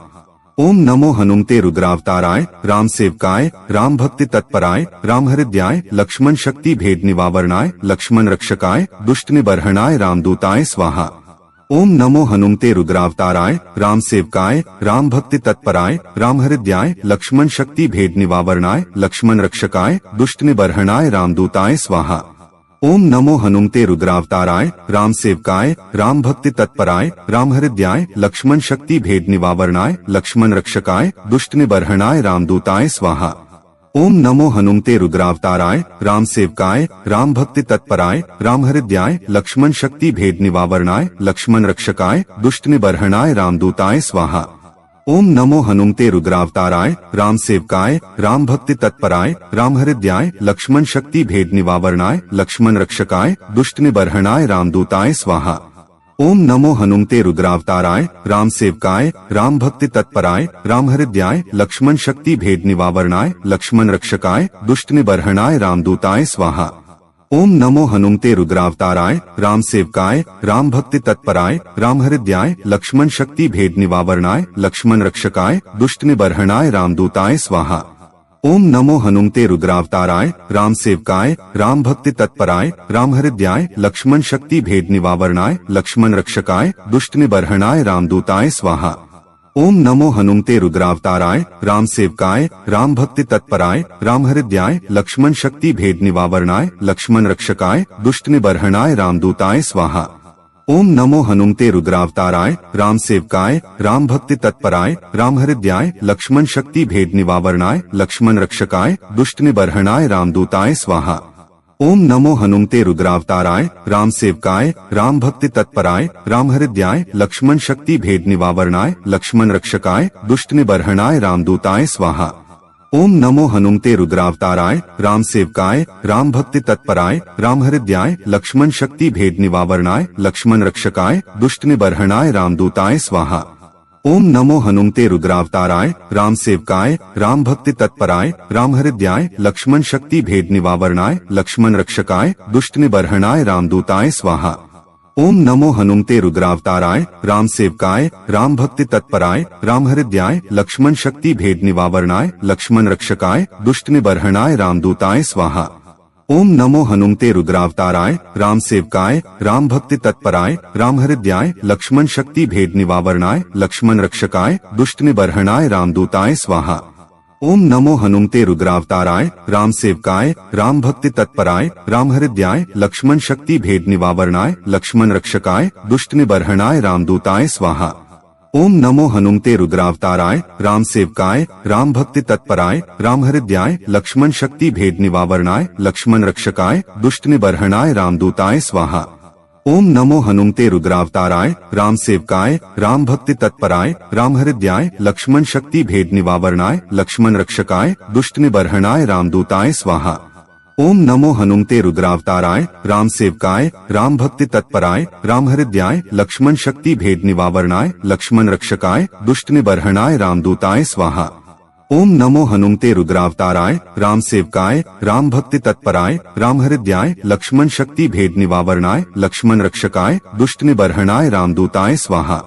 ओम नमो हनुमते रुद्रावताराय राम सेवकाय राम भक्ति तत्पराय राम हृदयाय लक्ष्मण शक्ति भेद निवारणाय लक्ष्मण रक्षकाय दुष्ट निबर्हणाय रामदूताय स्वाहा। ओम नमो हनुमते रुद्रावताराय राम सेवकाय राम भक्ति तत्पराय राम हृदयाय लक्ष्मण शक्ति भेद निवारणाय लक्ष्मण रक्षकाय दुष्ट निबर्हणाय रामदूताय स्वाहा। ओम नमो हनुमते रुद्रावताराय राम सेवकाय राम भक्ति तत्पराय राम हृदयाय लक्ष्मण शक्ति भेद निवारणाय लक्ष्मण रक्षकाय दुष्ट निबर्हणाय रामदूताय स्वाहा। ओम नमो हनुमते रुद्रावताराय राम सेवकाय राम भक्ति तत्पराय राम हृदयाय लक्ष्मण शक्ति भेद निवारणाय लक्ष्मण रक्षकाय दुष्ट निबर्हणाय रामदूताय स्वाहा। ओम नमो हनुमते रुद्रावताराय राम सेवकाय राम भक्ति तत्पराय राम हृदयाय लक्ष्मण शक्ति भेद निवारणाय लक्ष्मण रक्षकाय दुष्ट निबर्हणाय रामदूताय स्वाहा। ओम नमो हनुमते रुद्रावताराय राम सेवकाय राम भक्ति तत्पराय राम हृदयाय लक्ष्मण शक्ति भेद निवारणाय लक्ष्मण रक्षकाय दुष्ट निबर्हणाय रामदूताय स्वाहा। ओम नमो हनुमते रुद्रावताराय राम सेवकाय राम भक्ति तत्पराय राम हृदयाय लक्ष्मण शक्ति भेद निवारणाय लक्ष्मण रक्षकाय दुष्ट निबर्हणाय रामदूताय स्वाहा। ओम नमो हनुमते रुद्रावताराय राम सेवकाय राम भक्ति तत्पराय राम हृदयाय लक्ष्मण शक्ति भेद निवारणाय लक्ष्मण रक्षकाय दुष्ट निबर्हणाय रामदूताय स्वाहा। ओम नमो हनुमते रुद्रावताराय राम सेवकाय राम भक्ति तत्पराय राम हृदयाय लक्ष्मण शक्ति भेद निवारणाय लक्ष्मण रक्षकाय दुष्ट निबर्हणाय रामदूताय स्वाहा। ओम नमो हनुमते रुद्रावताराय राम सेवकाय राम भक्ति तत्पराय राम हृदयाय लक्ष्मण शक्ति भेद निवारणाय लक्ष्मण रक्षकाय दुष्ट निबर्हणाय रामदूताय स्वाहा। ओम नमो हनुमते रुद्रावताराय राम सेवकाय राम भक्ति तत्पराय राम हृदयाय लक्ष्मण शक्ति भेद निवारणाय लक्ष्मण रक्षकाय दुष्ट निबर्हणाय रामदूताय स्वाहा। ओम नमो हनुमते रुद्रावताराय राम सेवकाय राम भक्ति तत्पराय राम हृदयाय लक्ष्मण शक्ति भेद निवारणाय लक्ष्मण रक्षकाय दुष्ट निबर्हणाय रामदूताय स्वाहा। ओम नमो हनुमते रुद्रावताराय राम सेवकाय राम भक्ति तत्पराय राम हृदयाय लक्ष्मण शक्ति भेद निवारणाय लक्ष्मण रक्षकाय दुष्ट निबर्हणाय रामदूताय स्वाहा। ओम नमो हनुमते रुद्रावताराय राम सेवकाय राम भक्ति तत्पराय राम हृदयाय लक्ष्मण शक्ति भेद निवारणाय लक्ष्मण रक्षकाय दुष्ट निबर्हणाय रामदूताय स्वाहा। ओम नमो हनुमते रुद्रावताराय राम सेवकाय राम भक्ति तत्पराय राम हृदयाय लक्ष्मण शक्ति भेद निवारणाय लक्ष्मण रक्षकाय दुष्ट निबर्हणाय रामदूताय स्वाहा। ओम नमो हनुमते रुद्रावताराय राम सेवकाय राम भक्ति तत्पराय राम हृदयाय लक्ष्मण शक्ति भेद निवारणाय लक्ष्मण रक्षकाय दुष्ट निबर्हणाय रामदूताय स्वाहा। ओम नमो हनुमते रुद्रावताराय राम सेवकाय राम भक्ति तत्पराय राम हृदयाय लक्ष्मण शक्ति भेद निवारणाय लक्ष्मण रक्षकाय दुष्ट निबर्हणाय रामदूताय स्वाहा। ओम नमो हनुमते रुद्रावताराय राम सेवकाय राम भक्ति तत्पराय राम हृदयाय लक्ष्मण शक्ति भेद निवारणाय लक्ष्मण रक्षकाय दुष्ट निबर्हणाय रामदूताय स्वाहा। ओम नमो हनुमते रुद्रावताराय राम सेवकाय राम भक्ति तत्पराय राम हृदयाय लक्ष्मण शक्ति भेद निवारणाय लक्ष्मण रक्षकाय दुष्ट निबर्हणाय रामदूताय स्वाहा। ओम नमो हनुमते रुद्रावताराय राम सेवकाय राम भक्ति तत्पराय राम हृदयाय लक्ष्मण शक्ति भेद निवारणाय लक्ष्मण रक्षकाय दुष्ट निबर्हणाय रामदूताय स्वाहा।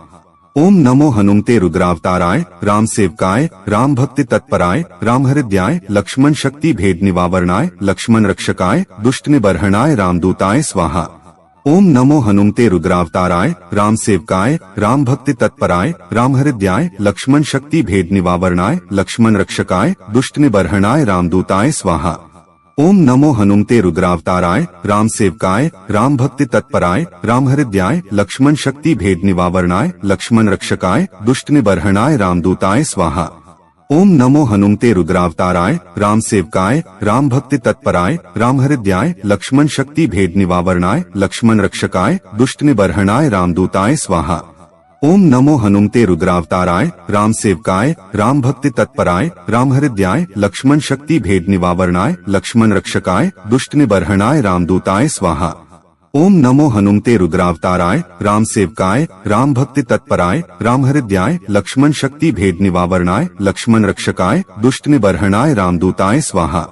ओम नमो हनुमते रुद्रावताराय राम सेवकाय राम भक्ति तत्पराय राम हृदयाय लक्ष्मण शक्ति भेद निवारणाय लक्ष्मण रक्षकाय दुष्ट निबर्हणाय रामदूताय स्वाहा। ओम नमो हनुमते रुद्रावताराय राम सेवकाय राम भक्ति तत्पराय राम हृदयाय लक्ष्मण शक्ति भेद निवारणाय लक्ष्मण रक्षकाय दुष्ट निबर्हणाय रामदूताय स्वाहा। ओम नमो हनुमते रुद्रावताराय राम सेवकाय राम भक्ति तत्पराय राम हृदयाय लक्ष्मण शक्ति भेद निवारणाय लक्ष्मण रक्षकाय दुष्ट निबर्हणाय रामदूताय स्वाहा। ओम नमो हनुमते रुद्रावताराय राम सेवकाय राम भक्ति तत्पराय राम हृदयाय लक्ष्मण शक्ति भेद निवारणाय लक्ष्मण रक्षकाय दुष्ट निबर्हणाय रामदूताय स्वाहा। ओम नमो हनुमते रुद्रावताराय राम सेवकाय राम भक्ति तत्पराय राम हृदयाय लक्ष्मण शक्ति भेद निवारणाय लक्ष्मण रक्षकाय दुष्ट निबर्हणाय रामदूताय स्वाहा। ओम नमो हनुमते रुद्रावताराय राम सेवकाय राम भक्ति तत्पराय राम हृदयाय लक्ष्मण शक्ति भेद निवारणाय लक्ष्मण रक्षकाय दुष्ट निबर्हणाय रामदूताय स्वाहा।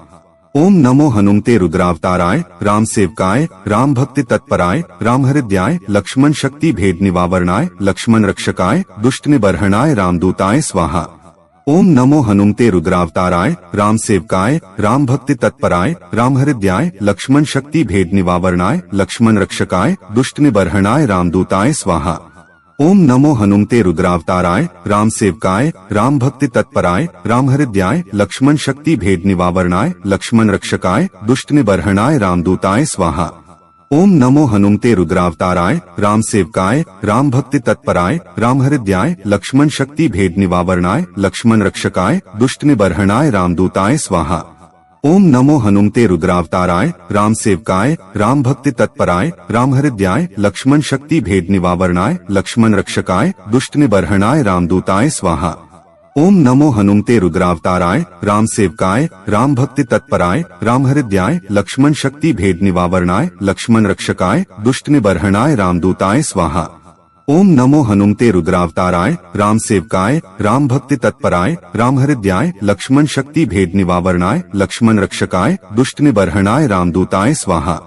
ओम नमो हनुमते रुद्रावताराय राम सेवकाय राम भक्ति तत्पराय राम हृदयाय लक्ष्मण शक्ति भेद निवारणाय लक्ष्मण रक्षकाय दुष्ट निबर्हणाय रामदूताय स्वाहा। ओम नमो हनुमते रुद्रावताराय राम सेवकाय राम भक्ति तत्पराय राम हृदयाय लक्ष्मण शक्ति भेद निवारणाय लक्ष्मण रक्षकाय दुष्ट निबर्हणाय रामदूताय स्वाहा। ओम नमो हनुमते रुद्रावताराय राम सेवकाय राम भक्ति तत्पराय राम हृदयाय लक्ष्मण शक्ति भेद निवारणाय लक्ष्मण रक्षकाय दुष्ट निबर्हणाय रामदूताय स्वाहा। ओम नमो हनुमते रुद्रावताराय राम सेवकाय राम भक्ति तत्पराय राम हृदयाय लक्ष्मण शक्ति भेद निवारणाय लक्ष्मण रक्षकाय दुष्ट निबर्हणाय रामदूताय स्वाहा। ओम नमो हनुमते रुद्रावताराय राम सेवकाय राम भक्ति तत्पराय राम हृदयाय लक्ष्मण शक्ति भेद निवारणाय लक्ष्मण रक्षकाय दुष्ट निबर्हणाय रामदूताय स्वाहा। ओम नमो हनुमते रुद्रावताराय राम सेवकाय राम भक्ति तत्पराय राम हृदयाय लक्ष्मण शक्ति भेद निवारणाय लक्ष्मण रक्षकाय दुष्ट निबर्हणाय रामदूताय स्वाहा। ओम नमो हनुमते रुद्रावताराय राम सेवकाय राम भक्ति तत्पराय राम हृदयाय लक्ष्मण शक्ति भेद निवारणाय लक्ष्मण रक्षकाय दुष्ट निबर्हणाय रामदूताय स्वाहा।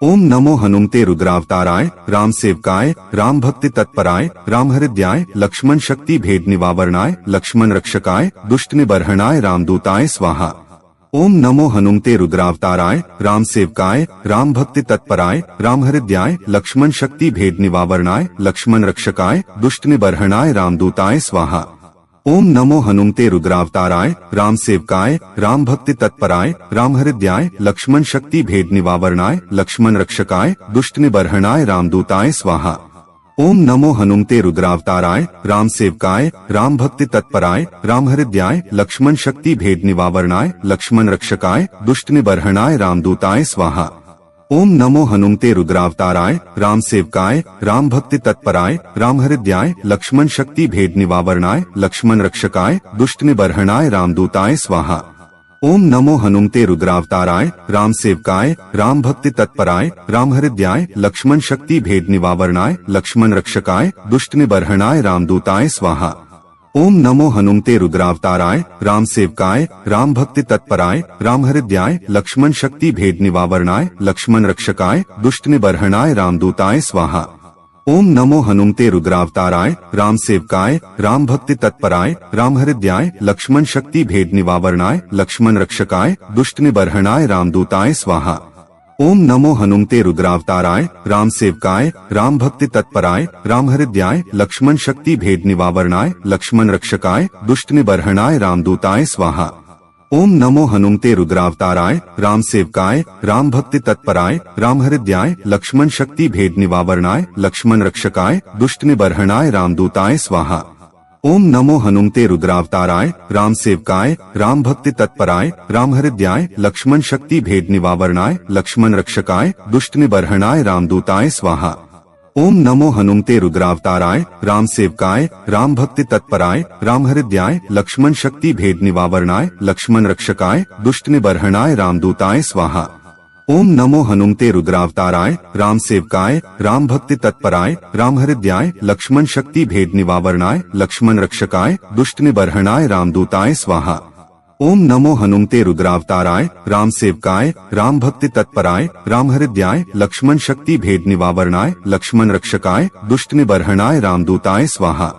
ओम नमो हनुमते रुद्रावताराय राम सेवकाय राम भक्ति तत्पराय राम हृदयाय लक्ष्मण शक्ति भेद निवारणाय लक्ष्मण रक्षकाय दुष्ट निबर्हणाय रामदूताय स्वाहा। ओम नमो हनुमते रुद्रावताराय राम सेवकाय राम भक्ति तत्पराय राम हृदयाय लक्ष्मण शक्ति भेद निवारणाय लक्ष्मण रक्षकाय दुष्ट निबर्हणाय रामदूताय स्वाहा। ओम नमो हनुमते रुद्रावताराय राम सेवकाय राम भक्ति तत्पराय राम हृदयाय लक्ष्मण शक्ति भेद निवारणाय लक्ष्मण रक्षकाय दुष्ट निबर्हणाय रामदूताय स्वाहा। ओम नमो हनुमते रुद्रावताराय राम सेवकाय राम भक्ति तत्पराय राम हृदयाय लक्ष्मण शक्ति भेद निवारणाय लक्ष्मण रक्षकाय दुष्ट निबर्हणाय रामदूताय स्वाहा। ओम नमो हनुमते रुद्रावताराय राम सेवकाय राम भक्ति तत्पराय राम हृदयाय लक्ष्मण शक्ति भेद निवारणाय लक्ष्मण रक्षकाय दुष्ट निबर्हणाय रामदूताय स्वाहा। ओम नमो हनुमते रुद्रावताराय राम सेवकाय राम भक्ति तत्पराय राम हृदयाय लक्ष्मण शक्ति भेद निवारणाय लक्ष्मण रक्षकाय दुष्ट निबर्हणाय रामदूताय स्वाहा। ओम नमो हनुमते रुद्रावताराय राम सेवकाय राम भक्ति तत्पराय राम हृदयाय लक्ष्मण शक्ति भेद निवारणाय लक्ष्मण रक्षकाय दुष्ट निबर्हणाय रामदूताय स्वाहा। ओम नमो हनुमते रुद्रावताराय राम सेवकाय राम भक्ति तत्पराय राम हृदयाय लक्ष्मण शक्ति भेद निवारणाय लक्ष्मण रक्षकाय दुष्ट निबर्हणाय रामदूताय स्वाहा। ओम नमो हनुमते रुद्रावताराय राम सेवकाय राम भक्ति तत्पराय राम हृदयाय लक्ष्मण शक्ति भेद निवारणाय लक्ष्मण रक्षकाय दुष्ट निबर्हणाय रामदूताय स्वाहा। ओम नमो हनुमते रुद्रावताराय राम सेवकाय राम भक्ति तत्पराय राम हृदयाय लक्ष्मण शक्ति भेद निवारणाय लक्ष्मण रक्षकाय दुष्ट निबर्हणाय रामदूताय स्वाहा। ओम नमो हनुमते रुद्रावताराय राम सेवकाय राम भक्ति तत्पराय राम हृदयाय लक्ष्मण शक्ति भेद निवारणाय लक्ष्मण रक्षकाय दुष्ट निबर्हणाय रामदूताय स्वाहा। ओम नमो हनुमते रुद्रावताराय राम सेवकाय राम भक्ति तत्पराय राम हृदयाय लक्ष्मण शक्ति भेद निवारणाय लक्ष्मण रक्षकाय दुष्ट निबर्हणाय रामदूताय स्वाहा। ओम नमो हनुमते रुद्रावताराय राम सेवकाय राम भक्ति तत्पराय राम हृदयाय लक्ष्मण शक्ति भेद निवारणाय लक्ष्मण रक्षकाय दुष्ट निबर्हणाय रामदूताय स्वाहा। ओम नमो हनुमते रुद्रावताराय राम सेवकाय राम भक्ति तत्पराय राम हृदयाय लक्ष्मण शक्ति भेद निवारणाय लक्ष्मण रक्षकाय दुष्ट निबर्हणाय रामदूताय स्वाहा।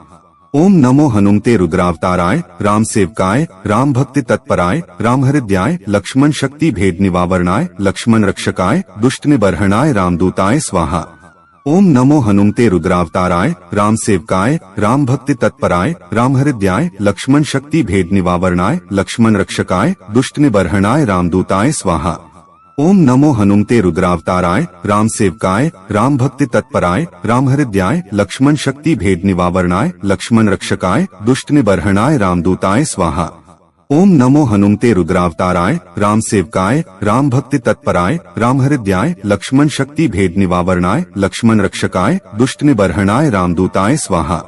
ओम नमो हनुमते रुद्रावताराय राम सेवकाय राम भक्ति तत्पराय राम हृदयाय लक्ष्मण शक्ति भेद निवारणाय लक्ष्मण रक्षकाय दुष्ट निबर्हणाय रामदूताय स्वाहा। ओम नमो हनुमते रुद्रावताराय राम सेवकाय राम भक्ति तत्पराय राम हृदयाय लक्ष्मण शक्ति भेद निवारणाय लक्ष्मण रक्षकाय दुष्ट निबर्हणाय रामदूताय स्वाहा। ओम नमो हनुमते रुद्रावताराय राम सेवकाय राम भक्ति तत्पराय राम हृदयाय लक्ष्मण शक्ति भेद निवारणाय लक्ष्मण रक्षकाय दुष्ट निबर्हणाय रामदूताय स्वाहा। ओम नमो हनुमते रुद्रावताराय राम सेवकाय राम भक्ति तत्पराय राम हृदयाय लक्ष्मण शक्ति भेद निवारणाय लक्ष्मण रक्षकाय दुष्ट निबर्हणाय रामदूताय स्वाहा।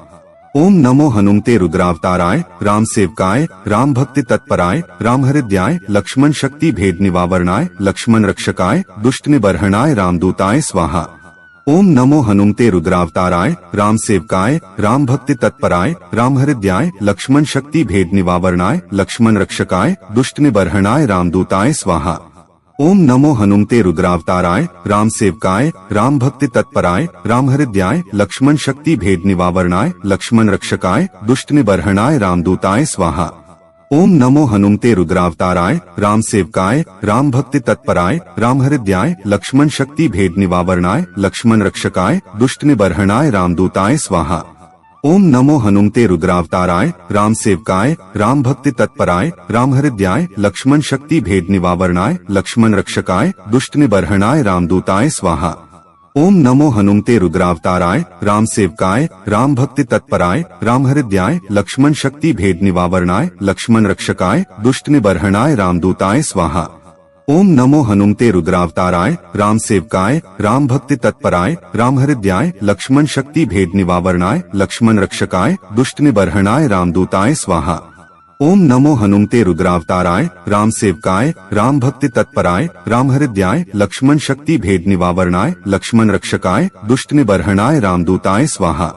ओम नमो हनुमते रुद्रावताराय राम सेवकाय राम भक्ति तत्पराय राम हृदयाय लक्ष्मण शक्ति भेद निवारणाय लक्ष्मण रक्षकाय दुष्ट निबर्हणाय रामदूताय स्वाहा। ओम नमो हनुमते रुद्रावताराय राम सेवकाय राम भक्ति तत्पराय राम हृदयाय लक्ष्मण शक्ति भेद निवारणाय लक्ष्मण रक्षकाय दुष्ट निबर्हणाय रामदूताय स्वाहा। ओम नमो हनुमते रुद्रावताराय राम सेवकाय राम भक्ति तत्पराय राम हृदयाय लक्ष्मण शक्ति भेद निवारणाय लक्ष्मण रक्षकाय दुष्ट निबर्हणाय रामदूताय स्वाहा। ओम नमो हनुमते रुद्रावताराय, राम सेवकाय, राम भक्ति तत्पराय, राम हृदयाय, लक्ष्मण शक्ति भेद निवारणाय, लक्ष्मण रक्षकाय, दुष्ट निबर्हणाय, रामदूताय स्वाहा। ओम नमो हनुमते रुद्रावताराय, राम सेवकाय, राम भक्ति तत्पराय, राम हृदयाय, लक्ष्मण शक्ति भेद निवारणाय, लक्ष्मण रक्षकाय, दुष्ट निबर्हणाय, रामदूताय स्वाहा। ओम नमो हनुमते रुद्रावताराय, राम सेवकाय, राम भक्ति तत्पराय, राम हृदयाय, लक्ष्मण शक्ति भेद निवारणाय, लक्ष्मण रक्षकाय, दुष्ट निबर्हणाय, रामदूताय स्वाहा। ओम नमो हनुमते रुद्रावताराय, राम सेवकाय, राम भक्ति तत्पराय, राम हृदयाय, लक्ष्मण शक्ति भेद निवारणाय, लक्ष्मण रक्षकाय, दुष्ट निबर्हणाय, रामदूताय स्वाहा। ओम नमो हनुमते रुद्रावताराय, राम सेवकाय, राम भक्ति तत्पराय, राम हृदयाय, लक्ष्मण शक्ति भेद निवारणाय, लक्ष्मण रक्षकाय, दुष्ट निबर्हणाय, रामदूताय स्वाहा।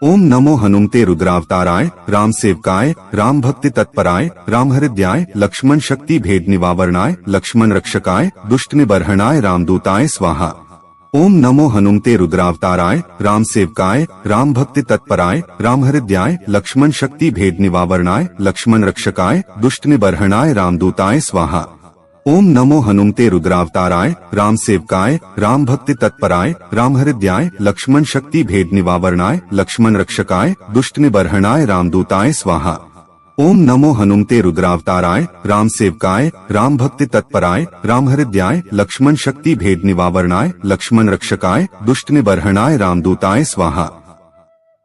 ओम नमो हनुमते रुद्रावताराय, राम सेवकाय, राम भक्ति तत्पराय, राम हृदयाय, लक्ष्मण शक्ति भेद निवारणाय, लक्ष्मण रक्षकाय, दुष्ट निबर्हणाय, रामदूताय स्वाहा। ओम नमो हनुमते रुद्रावताराय, राम सेवकाय, राम भक्ति तत्पराय, राम हृदयाय, लक्ष्मण शक्ति भेद निवारणाय, लक्ष्मण रक्षकाय, दुष्ट निबर्हणाय, रामदूताय स्वाहा। ओम नमो हनुमते रुद्रावताराय, राम सेवकाय, राम भक्ति तत्पराय, राम हृदयाय, लक्ष्मण शक्ति भेद निवारणाय, लक्ष्मण रक्षकाय, दुष्ट निबर्हणाय, रामदूताय स्वाहा। ओम नमो हनुमते रुद्रावताराय, राम सेवकाय, राम भक्ति तत्पराय, राम हृदयाय, लक्ष्मण शक्ति भेद निवारणाय, लक्ष्मण रक्षकाय, दुष्ट निबर्हणाय, रामदूताय स्वाहा।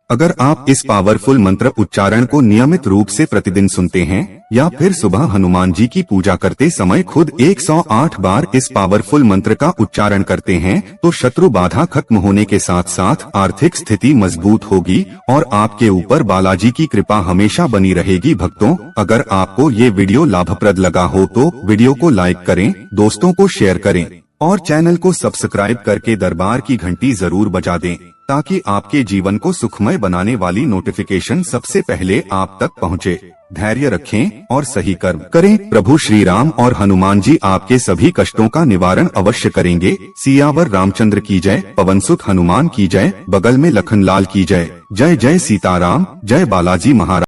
अगर आप इस पावरफुल मंत्र उच्चारण को नियमित रूप से प्रतिदिन सुनते हैं या फिर सुबह हनुमान जी की पूजा करते समय खुद 108 बार इस पावरफुल मंत्र का उच्चारण करते हैं तो शत्रु बाधा खत्म होने के साथ साथ आर्थिक स्थिति मजबूत होगी और आपके ऊपर बालाजी की कृपा हमेशा बनी रहेगी। भक्तों, अगर आपको ये वीडियो लाभप्रद लगा हो तो वीडियो को लाइक करें, दोस्तों को शेयर करें और चैनल को सब्सक्राइब करके दरबार की घंटी जरूर बजा दें ताकि आपके जीवन को सुखमय बनाने वाली नोटिफिकेशन सबसे पहले आप तक पहुंचे। धैर्य रखें और सही कर्म करें। प्रभु श्री राम और हनुमान जी आपके सभी कष्टों का निवारण अवश्य करेंगे। सियावर रामचंद्र की जय, पवनसुत हनुमान की जय, बगल में लखनलाल की जय। जय जय सीताराम, जय बालाजी महाराज।